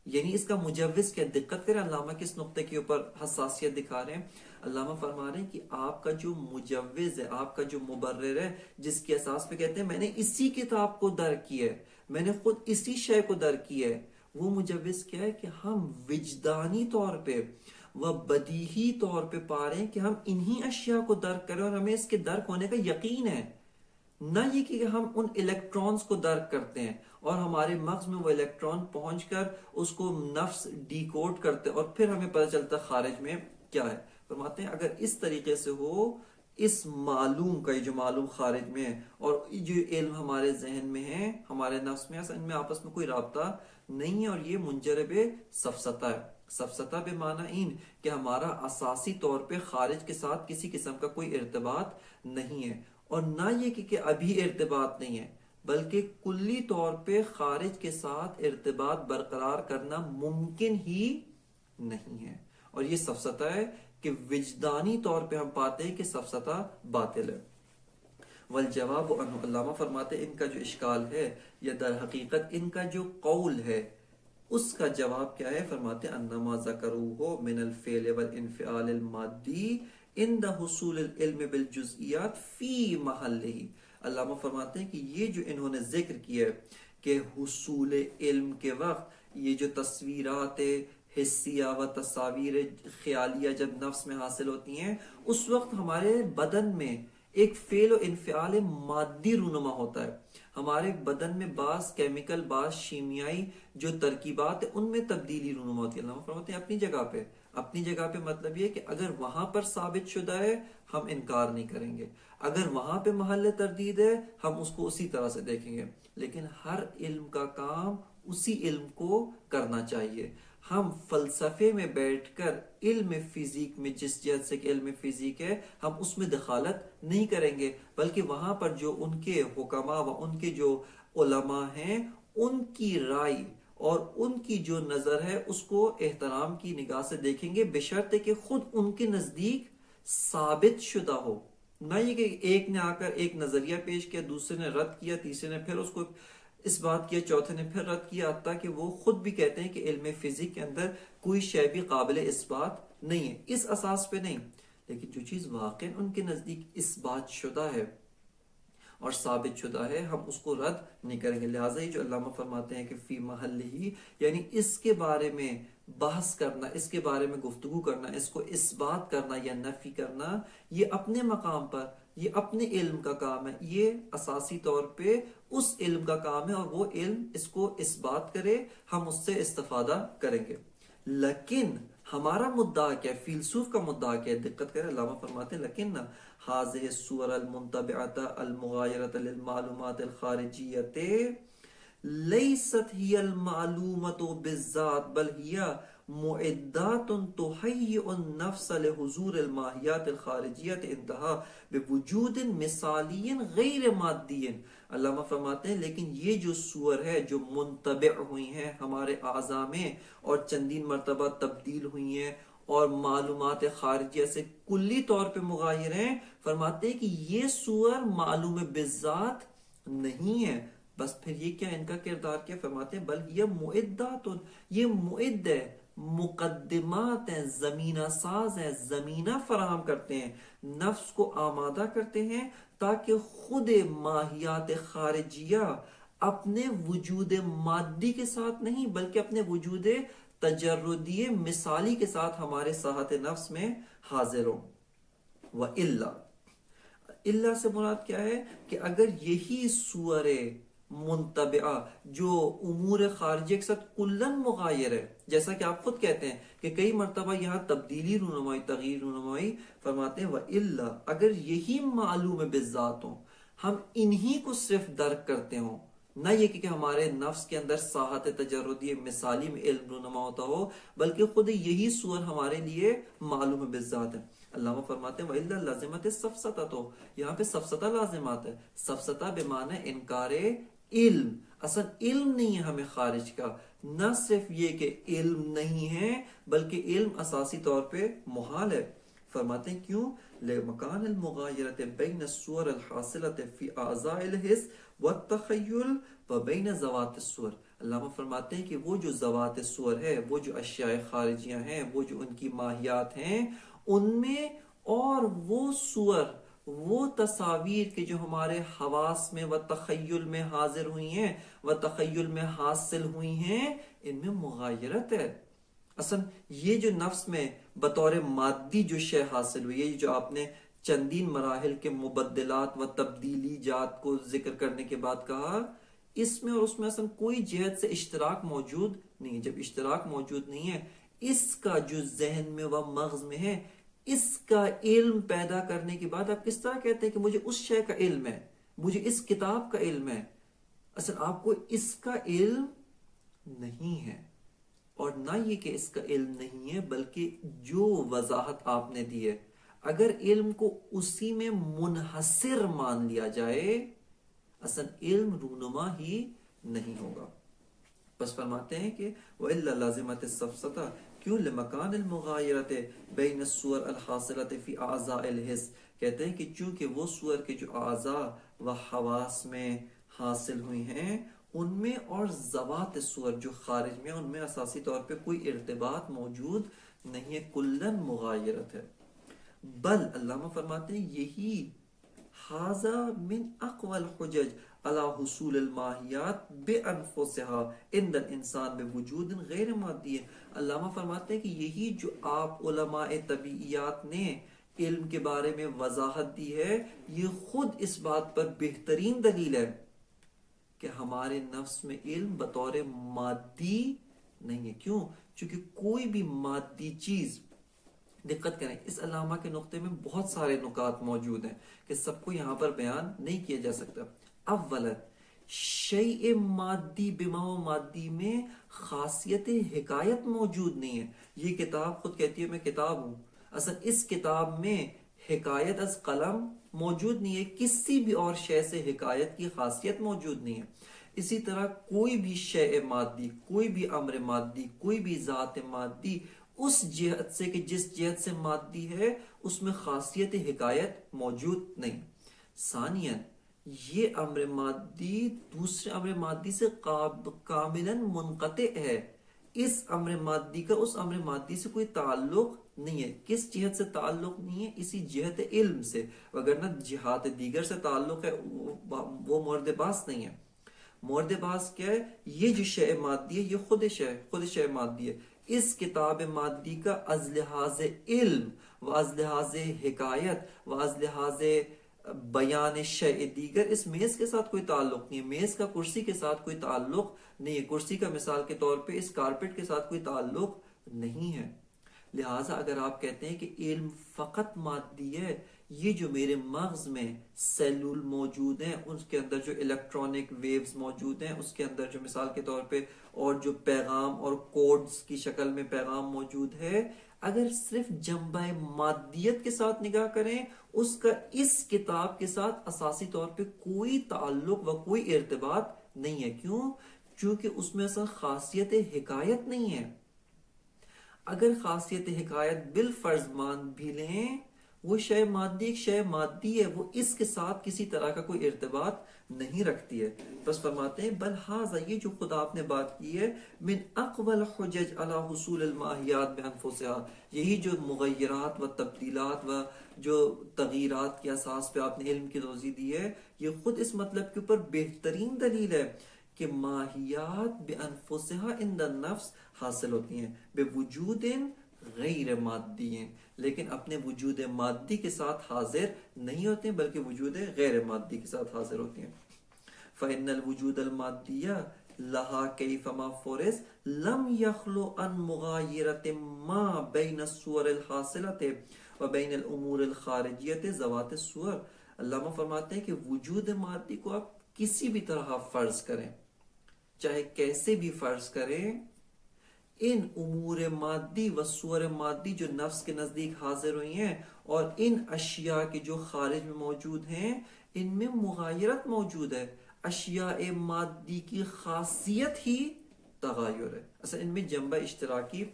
یعنی اس کا مجوز کیا؟ دقت کریں، علامہ کس نقطے کے اوپر حساسیت دکھا رہے ہیں. علامہ فرما رہے ہیں کہ آپ کا جو مجوز ہے، آپ کا جو مبرر ہے، جس کی اساس پہ کہتے ہیں میں نے اسی کتاب کو درک کیا ہے، میں نے خود اسی شے کو درک کیا ہے، وہ مجوز کیا ہے کہ ہم وجدانی طور پہ و بدیہی طور پہ پا رہے ہیں کہ ہم انہی اشیاء کو درک کریں، اور ہمیں اس کے درک ہونے کا یقین ہے. نہ یہ کہ ہم ان الیکٹرونز کو درک کرتے ہیں اور ہمارے مغز میں وہ الیکٹرون پہنچ کر اس کو نفس ڈی کوڈ کرتے اور پھر ہمیں پتہ چلتا خارج میں کیا ہے. فرماتے ہیں اگر اس طریقے سے ہو، اس معلوم کا، یہ جو معلوم خارج میں ہے اور جو علم ہمارے ذہن میں ہے، ہمارے نفس میں ہے، ان میں آپس میں کوئی رابطہ نہیں ہے، اور یہ منجرب سفسطہ ہے. سفسطہ بے معنی این کہ ہمارا اساسی طور پہ خارج کے ساتھ کسی قسم کا کوئی ارتباط نہیں ہے، اور نہ یہ کہ ابھی ارتباط نہیں ہے، بلکہ کلی طور پہ خارج کے ساتھ ارتباط برقرار کرنا ممکن ہی نہیں ہے. اور یہ سفسطہ ہے کہ وجدانی طور پہ ہم پاتے ہیں کہ سفسطہ باطل ہے. والجواب عنہ، علامہ فرماتے ہیں ان کا جو اشکال ہے یا در حقیقت ان کا جو قول ہے اس کا جواب کیا ہے. فرماتے ہیں انما ذکروہ من الفعل والانفعال المادی عند حصول العلم بالجزئیات فی محلہ. علامہ فرماتے ہیں کہ یہ جو انہوں نے ذکر کیا ہے کہ حصول علم کے وقت یہ جو تصویرات حسیہ و تصاویر خیالیہ جب نفس میں حاصل ہوتی ہیں اس وقت ہمارے بدن میں ایک فعل و انفعال مادی رونما ہوتا ہے. ہمارے بدن میں بعض کیمیکل بعض شیمیائی جو ترکیبات ہیں ان میں تبدیلی رونما ہوتی ہے. علامہ فرماتے ہیں اپنی جگہ پہ مطلب یہ کہ اگر وہاں پر ثابت شدہ ہے ہم انکار نہیں کریں گے، اگر وہاں پہ محل تردید ہے ہم اس کو اسی طرح سے دیکھیں گے. لیکن ہر علم کا کام اسی علم کو کرنا چاہیے. ہم فلسفے میں بیٹھ کر علم فزیک میں جس جہت سے کہ علم فزیک ہے ہم اس میں دخالت نہیں کریں گے، بلکہ وہاں پر جو ان کے حکماء و ان کے جو علماء ہیں ان کی رائے اور ان کی جو نظر ہے اس کو احترام کی نگاہ سے دیکھیں گے، بشرط کہ خود ان کے نزدیک ثابت شدہ ہو. نہ یہ کہ ایک نے آ کر ایک نظریہ پیش کیا، دوسرے نے رد کیا، تیسرے نے پھر اس کو اس بات کیا، چوتھے نے پھر رد کیا، حتیٰ کہ وہ خود بھی کہتے ہیں کہ علم فزیک کے اندر کوئی شے بھی قابل اثبات نہیں ہے، اس اساس پہ نہیں. لیکن جو چیز واقعا ان کے نزدیک اثبات شدہ ہے اور ثابت شدہ ہے ہم اس کو رد نہیں کریں گے. لہٰذا یہ جو علامہ فرماتے ہیں کہ فی محل ہی، یعنی اس کے بارے میں بحث کرنا، اس کے بارے میں گفتگو کرنا، اس کو اثبات کرنا یا نفی کرنا، یہ اپنے مقام پر یہ اپنے علم کا کام ہے. یہ اساسی طور پہ اس علم کا کام ہے اور وہ علم اس کو اثبات کرے، ہم اس سے استفادہ کریں گے. لیکن ہمارا مدعا کیا ہے، فیلسوف کا مدعا کیا ہے؟ دقت کریں، علامہ فرماتے ہیں لیکن هذه الصور المنتبعة المغايرة للمعلومات الخارجية ليست هي المعلومة بالذات بل هي معدات تهيئ النفس لحضور الماهیات الخارجیة انتہا بوجود مثالی غیر مادی. علامہ فرماتے ہیں لیکن یہ جو صور ہے جو منتبع ہوئی ہیں ہمارے اعضاء میں اور چندین مرتبہ تبدیل ہوئی ہیں اور معلومات خارجیہ سے کلی طور پہ مغایر ہیں، فرماتے ہیں کہ یہ صور معلوم بالذات نہیں ہے. بس پھر یہ کیا ان کا کردار کیا؟ فرماتے ہیں بل یہ معدات، یہ معد ہے، مقدمات ہیں، زمینہ ساز ہیں، زمینہ فراہم کرتے ہیں، نفس کو آمادہ کرتے ہیں تاکہ خود ماہیات خارجیہ اپنے وجود مادی کے ساتھ نہیں بلکہ اپنے وجود تجردی مثالی کے ساتھ ہمارے ساحت نفس میں حاضر ہوں. وَإِلَّا سے مراد کیا ہے کہ اگر یہی صور منتبعہ جو امور خارجیہ کے ساتھ کلن مغایر ہے، جیسا کہ آپ خود کہتے ہیں کہ کئی مرتبہ یہاں تبدیلی رونمائی، تغییر رونمائی، فرماتے ہیں وَإِلَّا اگر یہی معلوم بالذات ہوں، ہم انہی کو صرف درک کرتے ہوں، نہ یہ کہ ہمارے نفس کے اندر ساحت تجردی مثالی میں علم رونما ہوتا ہو، بلکہ خود یہی صور ہمارے لیے معلوم بالذات ہے. علامہ فرماتے ہیں وَإِلَّا لازمت سفسطہ، تو یہاں پہ سفسطہ لازمات ہے. سفسطہ بمعنی انکار علم، اصل علم نہیں ہے ہمیں خارج کا. نہ صرف یہ کہ علم نہیں ہے بلکہ علم اساسی طور پہ محال ہے. فرماتے ہیں کیوں؟ لمکان المغایرت بین الصور الحاصلت فی اعضاء الحس والتخیل وبین ذوات الصور. علامہ فرماتے ہیں کہ وہ جو ذوات الصور ہے، وہ جو اشیاء خارجیاں ہیں، وہ جو ان کی ماہیات ہیں، ان میں اور وہ صور، وہ تصاویر کے جو ہمارے حواس میں و تخیل میں حاضر ہوئی ہیں و تخیل میں حاصل ہوئی ہیں، ان میں مغایرت ہے. اصلا یہ جو نفس میں بطور مادی جو شے حاصل ہوئی ہے، جو آپ نے چندین مراحل کے مبدلات و تبدیلی جات کو ذکر کرنے کے بعد کہا، اس میں اور اس میں اصلا کوئی جہت سے اشتراک موجود نہیں. جب اشتراک موجود نہیں ہے، اس کا جو ذہن میں و مغز میں ہے، اس کا علم پیدا کرنے کے بعد آپ کس طرح کہتے ہیں کہ مجھے اس شے کا علم ہے، مجھے اس کتاب کا علم ہے؟ اصل آپ کو اس کا علم نہیں ہے، اور نہ یہ کہ اس کا علم نہیں ہے بلکہ جو وضاحت آپ نے دی ہے، اگر علم کو اسی میں منحصر مان لیا جائے، اصل علم رونما ہی نہیں ہوگا. بس فرماتے ہیں کہ وَإِلَّا لَازِمَةِ السَّفْسَةَ کیوں لمکان المغایرت بین الصور الحاصلت فی اعضاء الحس. کہتے ہیں کہ چونکہ وہ صور کے جو اعضاء و حواس میں حاصل ہوئی ہیں ان میں اور ذوات صور جو خارج میں ان میں اساسی طور پہ کوئی ارتباط موجود نہیں ہے، کلن مغایرت ہے. بل علامہ فرماتے ہیں یہی حاذا من اقوى الحجج على حصول الماہیات بانفسها عند الانسان بوجود غیر مادی. علامہ فرماتے ہیں کہ یہی جو آپ علماء طبیعیات نے علم کے بارے میں وضاحت دی ہے یہ خود اس بات پر بہترین دلیل ہے کہ ہمارے نفس میں علم بطور مادی نہیں ہے. کیوں؟ چونکہ کوئی بھی مادی چیز، دقت کریں اس علامہ کے نقطے میں بہت سارے نکات موجود ہیں کہ سب کو یہاں پر بیان نہیں کیا جا سکتا. اولا شیء مادی بما و مادی میں خاصیت حکایت موجود نہیں ہے. یہ کتاب خود کہتی ہے میں کتاب ہوں، اصل اس کتاب میں حکایت از قلم موجود نہیں ہے، کسی بھی اور شے سے حکایت کی خاصیت موجود نہیں ہے. اسی طرح کوئی بھی شیء مادی، کوئی بھی امر مادی، کوئی بھی ذات مادی اس جہت سے کہ جس جہت سے مادی ہے اس میں خاصیت حکایت موجود نہیں. ثانیاً یہ امر مادی دوسرے امر مادی سے کاملاً منقطع ہے. اس امر مادی کا اس امر مادی سے کوئی تعلق نہیں ہے. کس جہت سے تعلق نہیں ہے؟ اسی جہت علم سے، وگرنہ جہات دیگر سے تعلق ہے وہ مورد باس نہیں ہے. مورد باس کیا ہے؟ یہ جو شے مادی ہے یہ خود شے مادی ہے. اس کتاب مادی کا از لحاظ علم و از لحاظ حکایت و از لحاظ بیان شیء دیگر اس میز کے ساتھ کوئی تعلق نہیں ہے. میز کا کرسی کے ساتھ کوئی تعلق نہیں ہے. کرسی کا مثال کے طور پہ اس کارپٹ کے ساتھ کوئی تعلق نہیں ہے. لہٰذا اگر آپ کہتے ہیں کہ علم فقط مادی ہے، یہ جو میرے مغز میں سیلول موجود ہیں اس کے اندر جو الیکٹرانک ویوز موجود ہیں، اس کے اندر جو مثال کے طور پہ اور جو پیغام اور کوڈز کی شکل میں پیغام موجود ہے، اگر صرف جنبہ مادیت کے ساتھ نگاہ کریں اس کا اس کتاب کے ساتھ اساسی طور پہ کوئی تعلق و کوئی ارتباط نہیں ہے. کیوں؟ چونکہ اس میں اصل خاصیت حکایت نہیں ہے. اگر خاصیت حکایت بالفرض مان بھی لیں وہ شے مادی ایک شے مادی ہے، وہ اس کے ساتھ کسی طرح کا کوئی ارتباط نہیں رکھتی ہے. بس فرماتے ہیں بل ہاذا یہ جو خود آپ نے بات کی ہے من اقوى الحجج على حصول الماہیات بانفسها، یہی جو مغیرات و تبدیلات و جو تغییرات کے اساس پہ آپ نے علم کی توضیح دی ہے یہ خود اس مطلب کے اوپر بہترین دلیل ہے کہ ماہیات بانفسها عند النفس حاصل ہوتی ہیں بوجود غیر مادی ہیں، لیکن اپنے وجود مادی کے ساتھ حاضر نہیں ہوتے ہیں بلکہ وجود غیر مادی کے ساتھ حاضر ہوتے ہیں. فإن الوجود المادیہ لہا کیفما فرض لم یخلو عن مغایرت ما بین الصور الحاصلت و بین الامور الخارجیت ذوات الصور. علامہ فرماتے ہیں کہ وجود مادی کو آپ کسی بھی طرح فرض کریں، چاہے کیسے بھی فرض کریں، ان امور مادی و صور مادی جو نفس کے نزدیک حاضر ہوئی ہیں اور ان اشیاء کے جو خارج میں موجود ہیں ان میں مغایرت موجود ہے. اشیاء مادی کی خاصیت ہی تغیر ہے، اصل ان میں جنبہ اشتراکی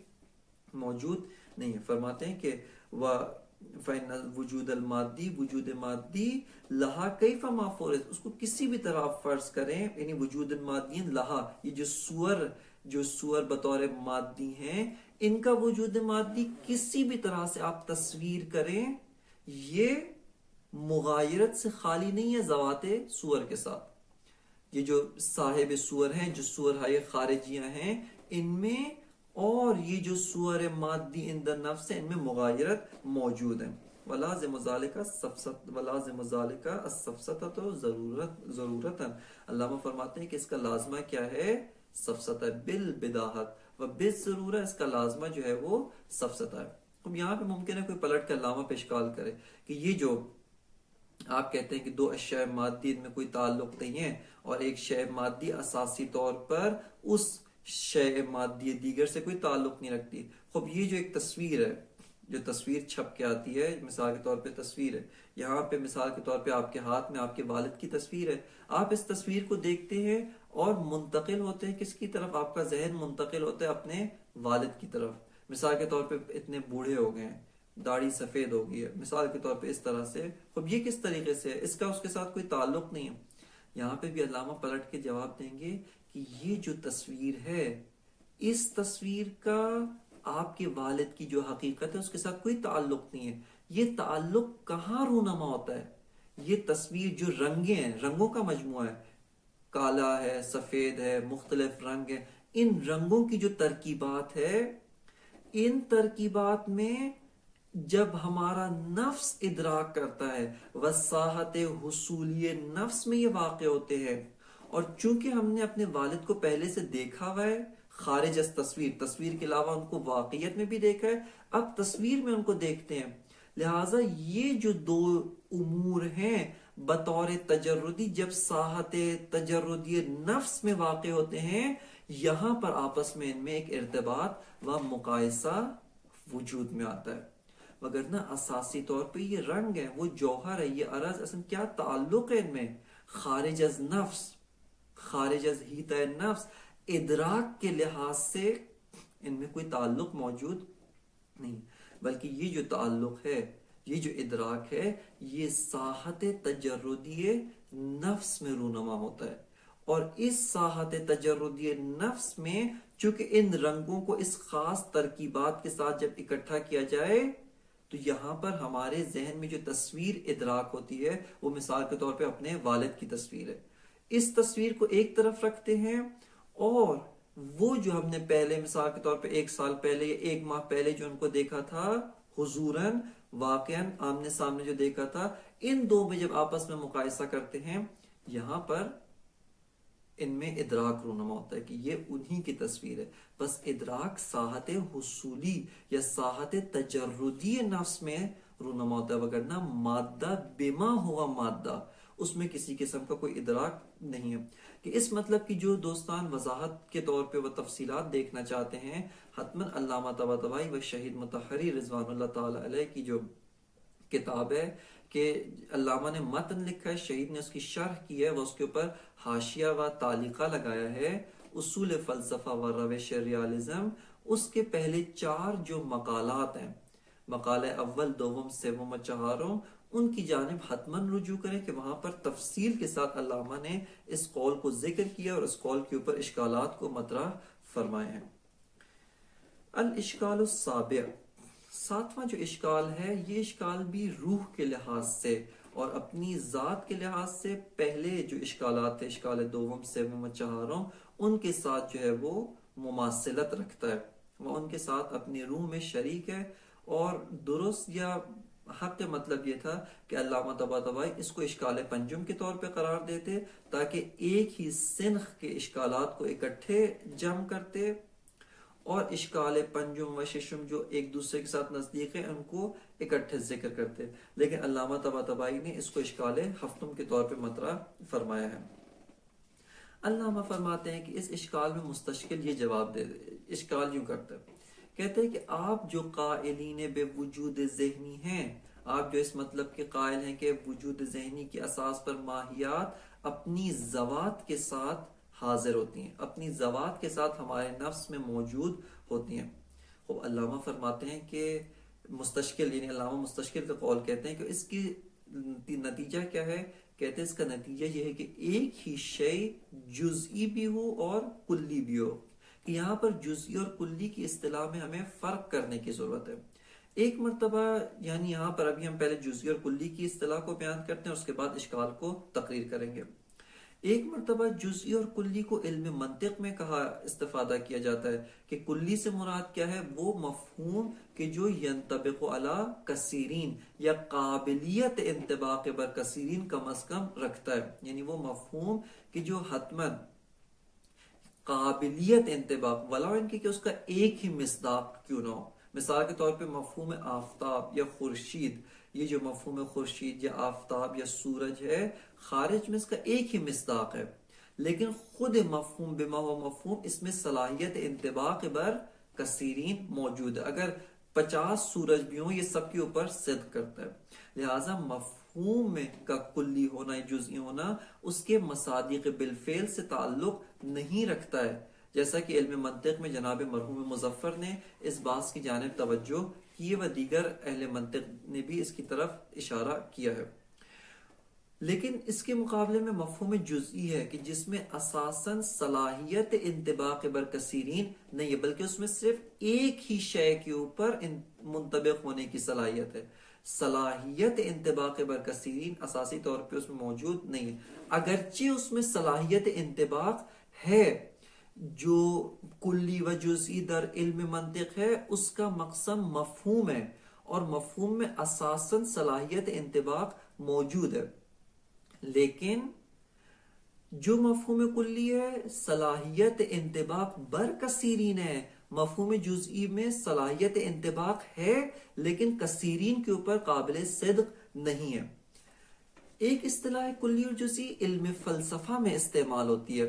موجود نہیں ہے. فرماتے ہیں کہ فَإِنَّ وجود المادی وجود مادی لہا کیف ما فرض، اس کو کسی بھی طرح آپ فرض کریں، یعنی وجود المادی لہا یہ جو سور بطور مادی ہیں ان کا وجود مادی کسی بھی طرح سے آپ تصویر کریں یہ مغایرت سے خالی نہیں ہے ذوات سور کے ساتھ. یہ جو صاحب سور ہیں، جو سور ہے خارجیاں ہیں، ان میں اور یہ جو سور مادی اندر نفس ہے ان میں مغایرت موجود ہے. ولازم ذالک السفسطۃ ضرورتاً. علامہ فرماتے ہیں کہ اس کا لازمہ کیا ہے؟ سفسطہ بالبداہت و بالضرورہ، اس کا لازمہ جو ہے وہ سفسطہ ہے. اب یہاں پہ ممکن ہے کوئی پلٹ کر علامہ پہ اشکال کرے کہ یہ جو آپ کہتے ہیں کہ دو اشیاء مادی ان میں کوئی تعلق نہیں ہے اور ایک شے مادی اساسی طور پر اس شے مادی دیگر سے کوئی تعلق نہیں رکھتی. خب یہ جو ایک تصویر ہے جو تصویر چھپ کے آتی ہے، مثال کے طور پہ تصویر ہے، یہاں پہ مثال کے طور پہ آپ کے ہاتھ میں آپ کے والد کی تصویر ہے، آپ اس تصویر کو دیکھتے ہیں اور منتقل ہوتے ہیں کس کی طرف؟ آپ کا ذہن منتقل ہوتا ہے اپنے والد کی طرف۔ مثال کے طور پہ اتنے بوڑھے ہو گئے ہیں، داڑھی سفید ہو گئی ہے، مثال کے طور پہ اس طرح سے، اب یہ کس طریقے سے ہے؟ اس کا اس کے ساتھ کوئی تعلق نہیں ہے۔ یہاں پہ بھی علامہ پلٹ کے جواب دیں گے کہ یہ جو تصویر ہے، اس تصویر کا آپ کے والد کی جو حقیقت ہے اس کے ساتھ کوئی تعلق نہیں ہے۔ یہ تعلق کہاں رونما ہوتا ہے؟ یہ تصویر جو رنگیں ہیں، رنگوں کا مجموعہ ہے، کالا ہے، سفید ہے، مختلف رنگ ہے، ان رنگوں کی جو ترکیبات ہے، ان ترکیبات میں جب ہمارا نفس ادراک کرتا ہے، وساحت حصولی نفس میں یہ واقع ہوتے ہیں، اور چونکہ ہم نے اپنے والد کو پہلے سے دیکھا ہوا ہے خارج از تصویر، تصویر کے علاوہ ان کو واقعیت میں بھی دیکھا ہے، اب تصویر میں ان کو دیکھتے ہیں، لہٰذا یہ جو دو امور ہیں بطور تجردی جب ساحت تجردی نفس میں واقع ہوتے ہیں، یہاں پر آپس میں ان میں ایک ارتباط و مقایسہ وجود میں آتا ہے، وگرنہ اساسی طور پہ یہ رنگ ہے، وہ جوہر ہے، یہ عرض، اصلا کیا تعلق ہے ان میں؟ خارج از نفس، خارج از حیطہ نفس، ادراک کے لحاظ سے ان میں کوئی تعلق موجود نہیں، بلکہ یہ جو تعلق ہے، یہ جو ادراک ہے، یہ ساحت تجردی نفس میں رونما ہوتا ہے، اور اس ساحت تجردی نفس میں چونکہ ان رنگوں کو اس خاص ترکیبات کے ساتھ جب اکٹھا کیا جائے تو یہاں پر ہمارے ذہن میں جو تصویر ادراک ہوتی ہے وہ مثال کے طور پہ اپنے والد کی تصویر ہے، اس تصویر کو ایک طرف رکھتے ہیں، اور وہ جو ہم نے پہلے مثال کے طور پہ 1 سال پہلے یا 1 ماہ پہلے جو ان کو دیکھا تھا حضوراً واقعاً آمنے سامنے جو دیکھا تھا، ان دو میں جب آپس میں مقایسہ کرتے ہیں، یہاں پر ان میں ادراک رونما ہوتا ہے کہ یہ انہی کی تصویر ہے، بس ادراک ساحت حصولی یا ساحت تجردی نفس میں رونما ہوتا ہے، وگرنہ مادہ بما ہوا مادہ، اس میں کسی قسم کا کوئی ادراک نہیں ہے۔ کہ اس مطلب کی جو دوستان وضاحت کے طور پہ وہ تفصیلات دیکھنا چاہتے ہیں، حتماً علامہ طباطبائی و شہید مطہری رضوان اللہ تعالی علیہ کی جو کتاب ہے، کہ علامہ نے متن لکھا ہے، شہید نے اس کی شرح کی ہے، وہ اس کے اوپر حاشیہ و تعلیقہ لگایا ہے، اصول فلسفہ و روش ریالزم، اس کے پہلے 4 جو مقالات ہیں، مقالہ اول، دوم، سوم و چہارم، ان کی جانب حتماً رجوع کریں کہ وہاں پر تفصیل کے ساتھ علامہ نے اس قول کو ذکر کیا اور اس قول کے اوپر اشکالات کو مطرح فرمائے ہیں۔ الاشکال السابع، 7واں جو اشکال ہے، یہ اشکال بھی روح کے لحاظ سے اور اپنی ذات کے لحاظ سے پہلے جو اشکالات تھے، اشکال دوم، سوم و چہارم، ان کے ساتھ جو ہے وہ مماثلت رکھتا ہے، وہ ان کے ساتھ اپنی روح میں شریک ہے، اور درست یا حق مطلب یہ تھا کہ علامہ طباطبائی اس کو اشکال پنجم کے طور پہ قرار دیتے تاکہ ایک ہی سنخ کے اشکالات کو اکٹھے جمع کرتے، اور اشکال پنجم و ششم جو ایک دوسرے کے ساتھ نزدیک ہیں ان کو اکٹھے ذکر کرتے، لیکن علامہ طباطبائی نے اس کو اشکال ہفتم کے طور پہ مطرح فرمایا ہے۔ علامہ فرماتے ہیں کہ اس اشکال میں مستشکل یہ جواب دے، اشکال یوں کرتا ہے، کہتے ہیں کہ آپ جو قائلین بے وجود ذہنی ہیں، آپ جو اس مطلب کے قائل ہیں کہ وجود ذہنی کی اساس پر ماہیات اپنی ذوات کے ساتھ حاضر ہوتی ہیں، اپنی ذوات کے ساتھ ہمارے نفس میں موجود ہوتی ہیں۔ خوب علامہ فرماتے ہیں کہ مستشکل، یعنی علامہ مستشکل کا قول کہتے ہیں کہ اس کی نتیجہ کیا ہے؟ کہتے ہیں اس کا نتیجہ یہ ہے کہ ایک ہی شے جزئی بھی ہو اور کلی بھی ہو، کہ یہاں پر جزئی اور کلی کی اصطلاح میں ہمیں فرق کرنے کی ضرورت ہے۔ ایک مرتبہ یعنی یہاں پر ابھی ہم پہلے جزئی اور کلی کی اصطلاح کو بیان کرتے ہیں، اس کے بعد اشکال کو تقریر کریں گے۔ ایک مرتبہ جزئی اور کلی کو علم منطق میں کہا استفادہ کیا جاتا ہے کہ کلی سے مراد کیا ہے؟ وہ مفہوم کہ جو ینطبق علی کثیرین یا قابلیت انطباق بر کثیرین کم از کم رکھتا ہے، یعنی وہ مفہوم کہ جو حتماً قابلیت انطباق ولا ان کی کہ اس کا ایک ہی مصداق کیوں نہ ہو۔ مثال کے طور پہ مفہوم آفتاب یا خورشید، یہ جو مفہوم خورشید یا آفتاب یا سورج ہے، خارج میں اس کا ایک ہی مصداق ہے، لیکن خود مفہوم بما و مفہوم اس میں صلاحیت انطباق بر کثیرین موجود ہے۔ اگر 50 سورج بھی ہوں، یہ سب کے اوپر صدق کرتا ہے. لہٰذا مفہوم کا کلی ہونا یا جزئی ہونا اس کے مصادیق بالفعل سے تعلق نہیں رکھتا ہے، جیسا کہ علم منطق میں جناب مرحوم مظفر نے اس بات کی جانب توجہ کی و دیگر اہل منطق نے بھی اس کی طرف اشارہ کیا ہے. لیکن اس کے مقابلے میں مفہوم جزئی ہے کہ جس میں اساساً صلاحیت انطباق بر کثیرین نہیں ہے، بلکہ اس میں صرف ایک ہی شے کے اوپر منطبق ہونے کی صلاحیت ہے. صلاحیت انطباق بر کثیرین اساسی طور پہ اس میں موجود نہیں ہے، اگرچہ اس میں صلاحیت انطباق ہے. جو کلی و جزئی در علم منطق ہے اس کا مقسم مفہوم ہے، اور مفہوم میں اساساً صلاحیت انطباق موجود ہے. لیکن جو مفہوم کلی ہے صلاحیت انطباق بر کثیرین ہے، مفہوم جزئی میں صلاحیت انطباق ہے لیکن کثیرین کے اوپر قابل صدق نہیں ہے. ایک اصطلاح کلی اور جزئی علم فلسفہ میں استعمال ہوتی ہے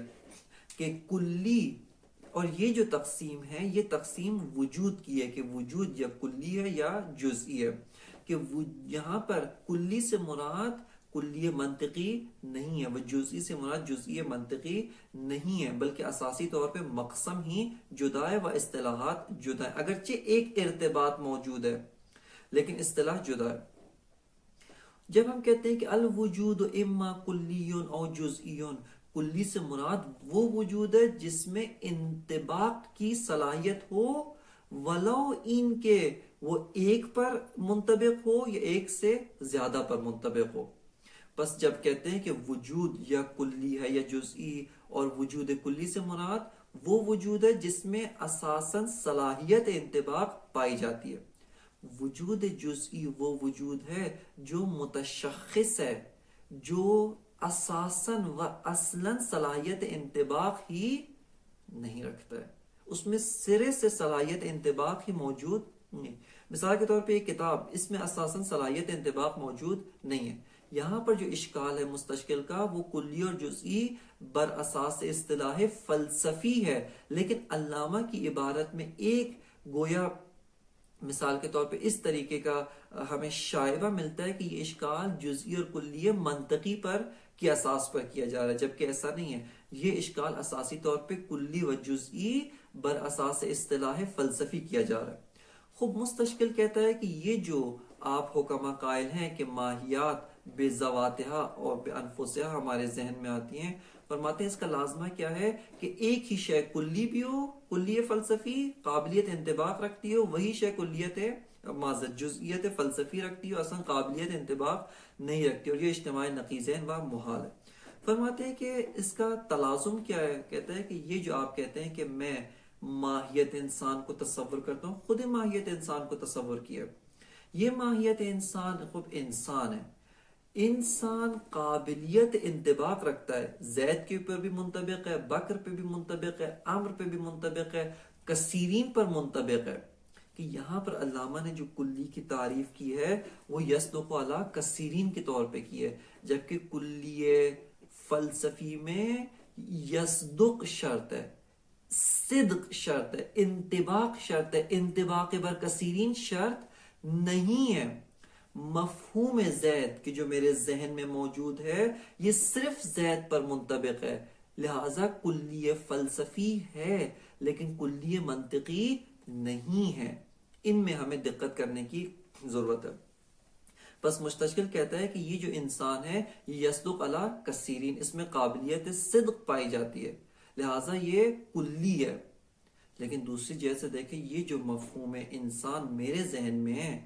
کہ کلی، اور یہ جو تقسیم ہے یہ تقسیم وجود کی ہے کہ وجود یا کلی ہے یا جزئی ہے، کہ یہاں پر کلی سے مراد کلی منطقی نہیں ہے، وہ جزئی سے مراد جزئی منطقی نہیں ہے، بلکہ اساسی طور پہ مقسم ہی جدا ہے و اصطلاحات جدا ہے، اگرچہ ایک ارتباط موجود ہے لیکن اصطلاح جدا ہے. جب ہم کہتے ہیں کہ الوجود اما کلی او جزئی، کلی سے مراد وہ وجود ہے جس میں انطباق کی صلاحیت ہو، ولو ان کے وہ ایک پر منطبق ہو یا ایک سے زیادہ پر منطبق ہو. بس جب کہتے ہیں کہ وجود یا کلی ہے یا جزئی، اور وجود کلی سے مراد وہ وجود ہے جس میں اساساً صلاحیت انطباق پائی جاتی ہے. وجود جزئی وہ وجود ہے جو متشخص ہے، جو اساساً و اصلاً صلاحیت انطباق ہی نہیں رکھتا ہے، اس میں سرے سے صلاحیت انطباق ہی موجود نہیں. مثال کے طور پہ ایک کتاب، اس میں اساساً صلاحیت انطباق موجود نہیں ہے. یہاں پر جو اشکال ہے مستشکل کا وہ کلی اور جزئی بر اساس اصطلاح فلسفی ہے، لیکن علامہ کی عبارت میں ایک گویا مثال کے طور پہ اس طریقے کا ہمیں شائبہ ملتا ہے کہ یہ اشکال جزئی اور کلی منطقی پر کی اساس پر کیا جا رہا ہے، جبکہ ایسا نہیں ہے. یہ اشکال اساسی طور پہ کلی و جزئی بر اساس اصطلاح فلسفی کیا جا رہا ہے. خوب مستشکل کہتا ہے کہ یہ جو آپ حکمہ قائل ہیں کہ ماہیات بے ذواتہا اور بے انفسہا ہمارے ذہن میں آتی ہیں، فرماتے ہیں اس کا لازمہ کیا ہے کہ ایک ہی شے کلی بھی ہو، کلی فلسفی قابلیت انطباق رکھتی ہو، وہی شے کلیت معذرت جزئیت فلسفی رکھتی ہو، اصلا قابلیت انطباق نہیں رکھتی، اور یہ اجتماع نقیضین و محال ہے. فرماتے ہیں کہ اس کا تلازم کیا ہے. کہتا ہے کہ یہ جو آپ کہتے ہیں کہ میں ماہیت انسان کو تصور کرتا ہوں، خود ماہیت انسان کو تصور کیا، یہ ماہیت انسان خود انسان ہے. انسان قابلیت انطباق رکھتا ہے، زید کے اوپر بھی منطبق ہے، بکر پہ بھی منطبق ہے، عمر پہ بھی منطبق ہے، کثیرین پر منطبق ہے. کہ یہاں پر علامہ نے جو کلی کی تعریف کی ہے وہ یصدق علی کثیرین کے طور پہ کی ہے، جبکہ کلی فلسفی میں یصدق شرط ہے، صدق شرط ہے، انطباق شرط ہے، انطباق بر کثیرین شرط نہیں ہے. مفہوم زید کہ جو میرے ذہن میں موجود ہے یہ صرف زید پر منطبق ہے، لہذا کلی فلسفی ہے لیکن کلی منطقی نہیں ہے. ان میں ہمیں دقت کرنے کی ضرورت ہے. بس مستشکل کہتا ہے کہ یہ جو انسان ہے یہ یصدق علی کثیرین، اس میں قابلیت صدق پائی جاتی ہے، لہذا یہ کلی ہے. لیکن دوسری جہت سے دیکھیں یہ جو مفہوم انسان میرے ذہن میں ہے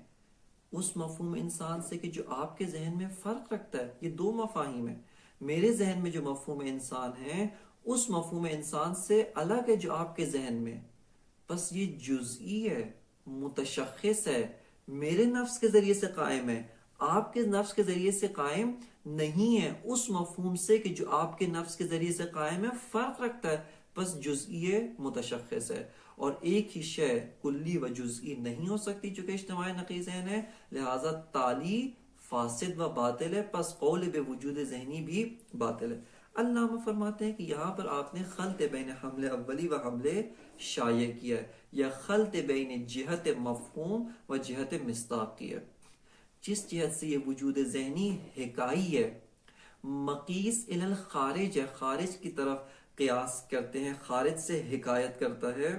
اس مفہوم انسان سے کہ جو آپ کے ذہن میں فرق رکھتا ہے، یہ دو مفاہیم ہیں. میرے ذہن میں جو مفہوم انسان ہے اس مفہوم انسان سے الگ ہے جو آپ کے ذہن میں، بس یہ جزئی ہے، متشخص ہے، میرے نفس کے ذریعے سے قائم ہے، آپ کے نفس کے ذریعے سے قائم نہیں ہے. اس مفہوم سے کہ جو آپ کے نفس کے ذریعے سے قائم ہے فرق رکھتا ہے، بس جزئی متشخص ہے. اور ایک ہی شے کلی و جزئی نہیں ہو سکتی چونکہ اجتماع نقیضین ہے، لہذا تعلی فاسد و باطل ہے، پس قول بے وجود ذہنی بھی باطل ہے. علامہ فرماتے ہیں کہ یہاں پر آپ نے خلط بین حمل اولی و حمل شائع کیا ہے، یا خلط بین جہت مفہوم و جہت مصداق کیا ہے۔ جس جہت سے یہ وجود ذہنی حکائی ہے، مقیس الی الخارج ہے، خارج کی طرف قیاس کرتے ہیں، خارج سے حکایت کرتا ہے،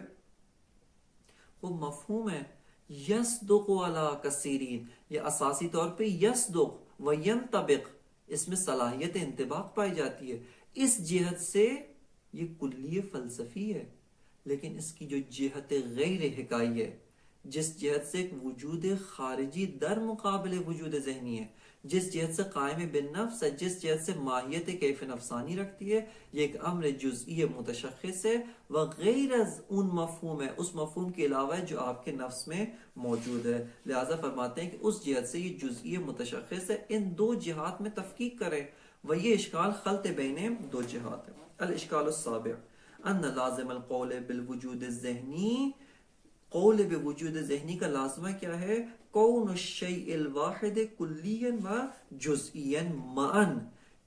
وہ مفہوم ہے۔ یصدق علی کثیرین، یہ اساسی طور پہ یصدق و ینطبق، اس میں صلاحیت انطباق پائی جاتی ہے۔ اس جہت سے یہ کلی فلسفی ہے، لیکن اس کی جو جہت غیر حکائی ہے، جس جہت سے ایک وجود خارجی در مقابل وجود ذہنی ہے، جس جہت سے قائم بالنفس ہے، جس جہت سے ماہیت کیف نفسانی رکھتی ہے، یہ ایک امر جزئی متشخص ہے، وغیر از ان مفہوم ہے، اس مفہوم کے علاوہ ہے جو آپ کے نفس میں موجود ہے۔ لہذا فرماتے ہیں کہ اس جہت سے یہ جزئی متشخص ہے، ان دو جہات میں تفکیک کریں، وہی اشکال خلط بین دو جہات ہے۔ الاشکال السابع ان لازم القول بالوجود الذہنی، قول بوجود ذہنی کا لازمہ کیا ہے؟ کون الشیء الواحد کلیا و جزئیا معا،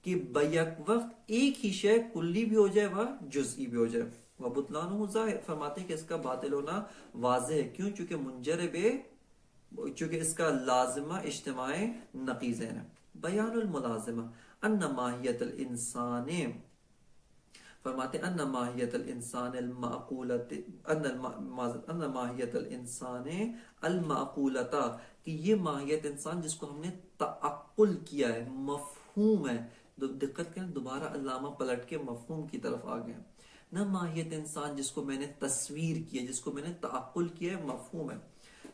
کہ بیک وقت ایک ہی شے کلی بھی ہو جائے و جزئی بھی ہو جائے۔ و بطلانہ ظاہر، فرماتے ہیں کہ اس کا باطل ہونا واضح ہے، کیوں؟ چونکہ اس کا لازمہ اجتماع نقیضین ہے۔ بیان الملازمہ ان ماہیت الانسان، فرماتے ان ماہیت الانسان المعقولت، ان ماہیت الانسان المعقولتا، کہ یہ ماہیت انسان جس کو ہم نے تعقل کیا ہے، مفہوم ہے۔ دقت کریں، دوبارہ علامہ پلٹ کے مفہوم کی طرف آ گئے۔ نہ ماہیت انسان جس کو میں نے تصویر کیا، جس کو میں نے تعقل کیا ہے، مفہوم ہے۔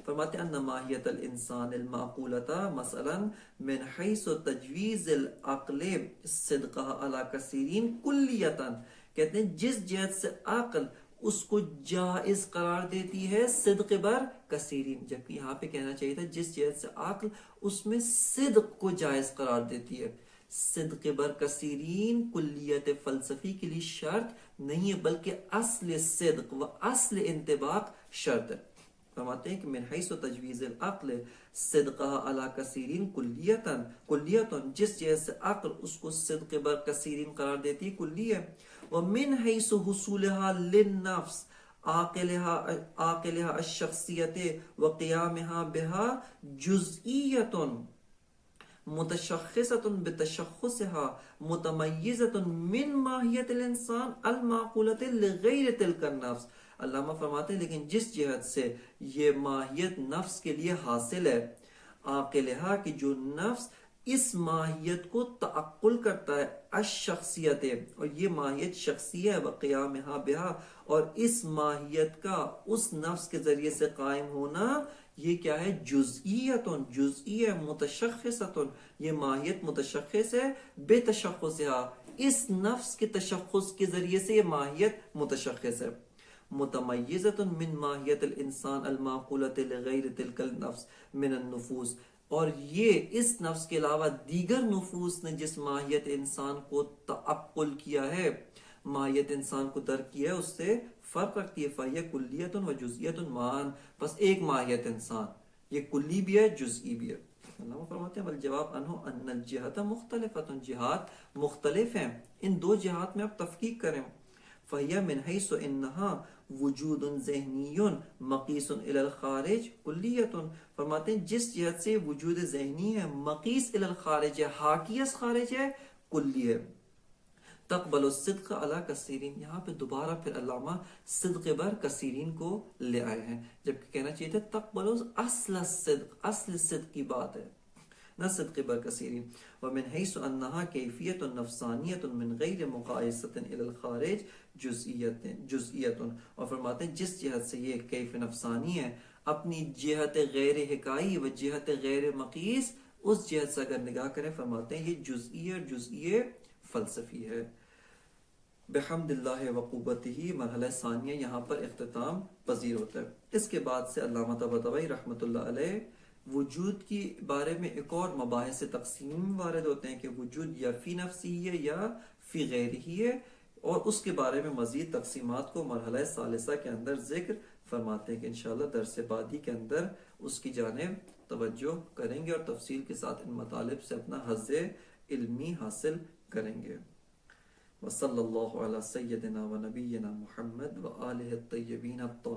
فرماتے ہیں ان ماہیت الانسان المعقولتا مثلا من حیث تجویز العقل صدقہ علی کثیرین کلیتا، کہتے ہیں جس جہت سے عقل اس کو جائز قرار دیتی ہے صدق بر کثیرین، جبکہ یہاں پہ کہنا چاہیے تھا جس جہت سے عقل اس میں صدق کو جائز قرار دیتی ہے۔ صدق بر کثیرین کلیت فلسفی کے لیے شرط نہیں ہے، بلکہ اصل صدق و اصل انطباق شرط ہے۔ فرماتے ہیں کہ من حیث تجویز العقل صدقہ علی کثیرین کلیتاً، جس جہت سے عقل اس کو صدق بر کثیرین قرار دیتی ہے، کلی ہے۔ ومن حیث حصولها للنفس عاقلها الشخصیت وقیامها بها جزئیت متشخصة بتشخصها متمیزة من ماہیت الانسان المعقولة لغیر تلك النفس۔ علامہ فرماتے ہیں لیکن جس جہت سے یہ ماہیت نفس کے لیے حاصل ہے، عاقلہا کی جو نفس اس ماہیت کو تعقل کرتا ہے، الشخصیت، اور یہ ماہیت شخصی ہے، وقیامہا بہا، اور اس ماہیت کا اس نفس کے ذریعے سے قائم ہونا، یہ کیا ہے؟ جزئیت، جزئی ہے، متشخصت، یہ ماہیت متشخص ہے، بے تشخصہا، اس نفس کے تشخص کے ذریعے سے یہ ماہیت متشخص ہے، متمیزت من ماہیت الانسان المعقولۃ لغیر تلک النفس من النفوس، اور یہ اس نفس کے علاوہ دیگر نفوس نے جس ماہیت انسان کو تعقل کیا ہے، ماہیت انسان کو درک کیا ہے، اس سے فرق رکھتی ہے۔ فَهِيَ كُلِّيَّةٌ وَجُزْئِيَّةٌ مَعًا، بس ایک ماہیت انسان یہ کلی بھی ہے، جزئی بھی ہے۔ اللہ فرماتے ہیں والجواب عنہ ان الجہت مختلفۃ، جہات مختلف ہیں، ان دو جہات میں اب تفکیک کریں۔ فَهِيَ مِنْ حَيْثُ إِنَّهَا وجود ذہنی مقیس الی الخارج کلیۃ، فرماتے ہیں جس جہت سے وجود ذہنی ہے، مقیس الی الخارج ہے، حاکی از خارج ہے، کلی ہے۔ تقبل الصدق علی کثیرین، یہاں پہ دوبارہ پھر علامہ صدق بر کثیرین کو لے آئے ہیں، جبکہ کہنا چاہیے تھا تقبل اصل الصدق، اصل صدق کی بات ہے، نہ صدق بر کثیرین۔ ومن حیث انہا کیفیت نفسانیت من غیر مقایست الی الخارج جزئیت، اور فرماتے ہیں جس جہت سے یہ کیف نفسانی ہے، اپنی جہت غیر حکائی و جہت غیر مقیس، اس جہت سے اگر نگاہ کریں، فرماتے ہیں یہ جزئی فلسفی ہے۔ بحمد اللہ و قوتہ، مرحلہ ثانیہ یہاں پر اختتام پذیر ہوتا ہے۔ اس کے بعد سے علامہ طباطبائی رحمۃ اللہ علیہ وجود کی بارے میں ایک اور مباحث تقسیم وارد ہوتے ہیں کہ وجود یا فی نفسی ہے یا فی غیر ہی ہے، اور اس کے بارے میں مزید تقسیمات کو مرحلہ ثالثہ کے اندر ذکر فرماتے ہیں کہ انشاءاللہ درس بعدی کے اندر اس کی جانب توجہ کریں گے اور تفصیل کے ساتھ ان مطالب سے اپنا حظ علمی حاصل کریں گے۔ وصلی اللہ علی سیدنا و نبینا محمد و آلہ الطیبین الطاہرین.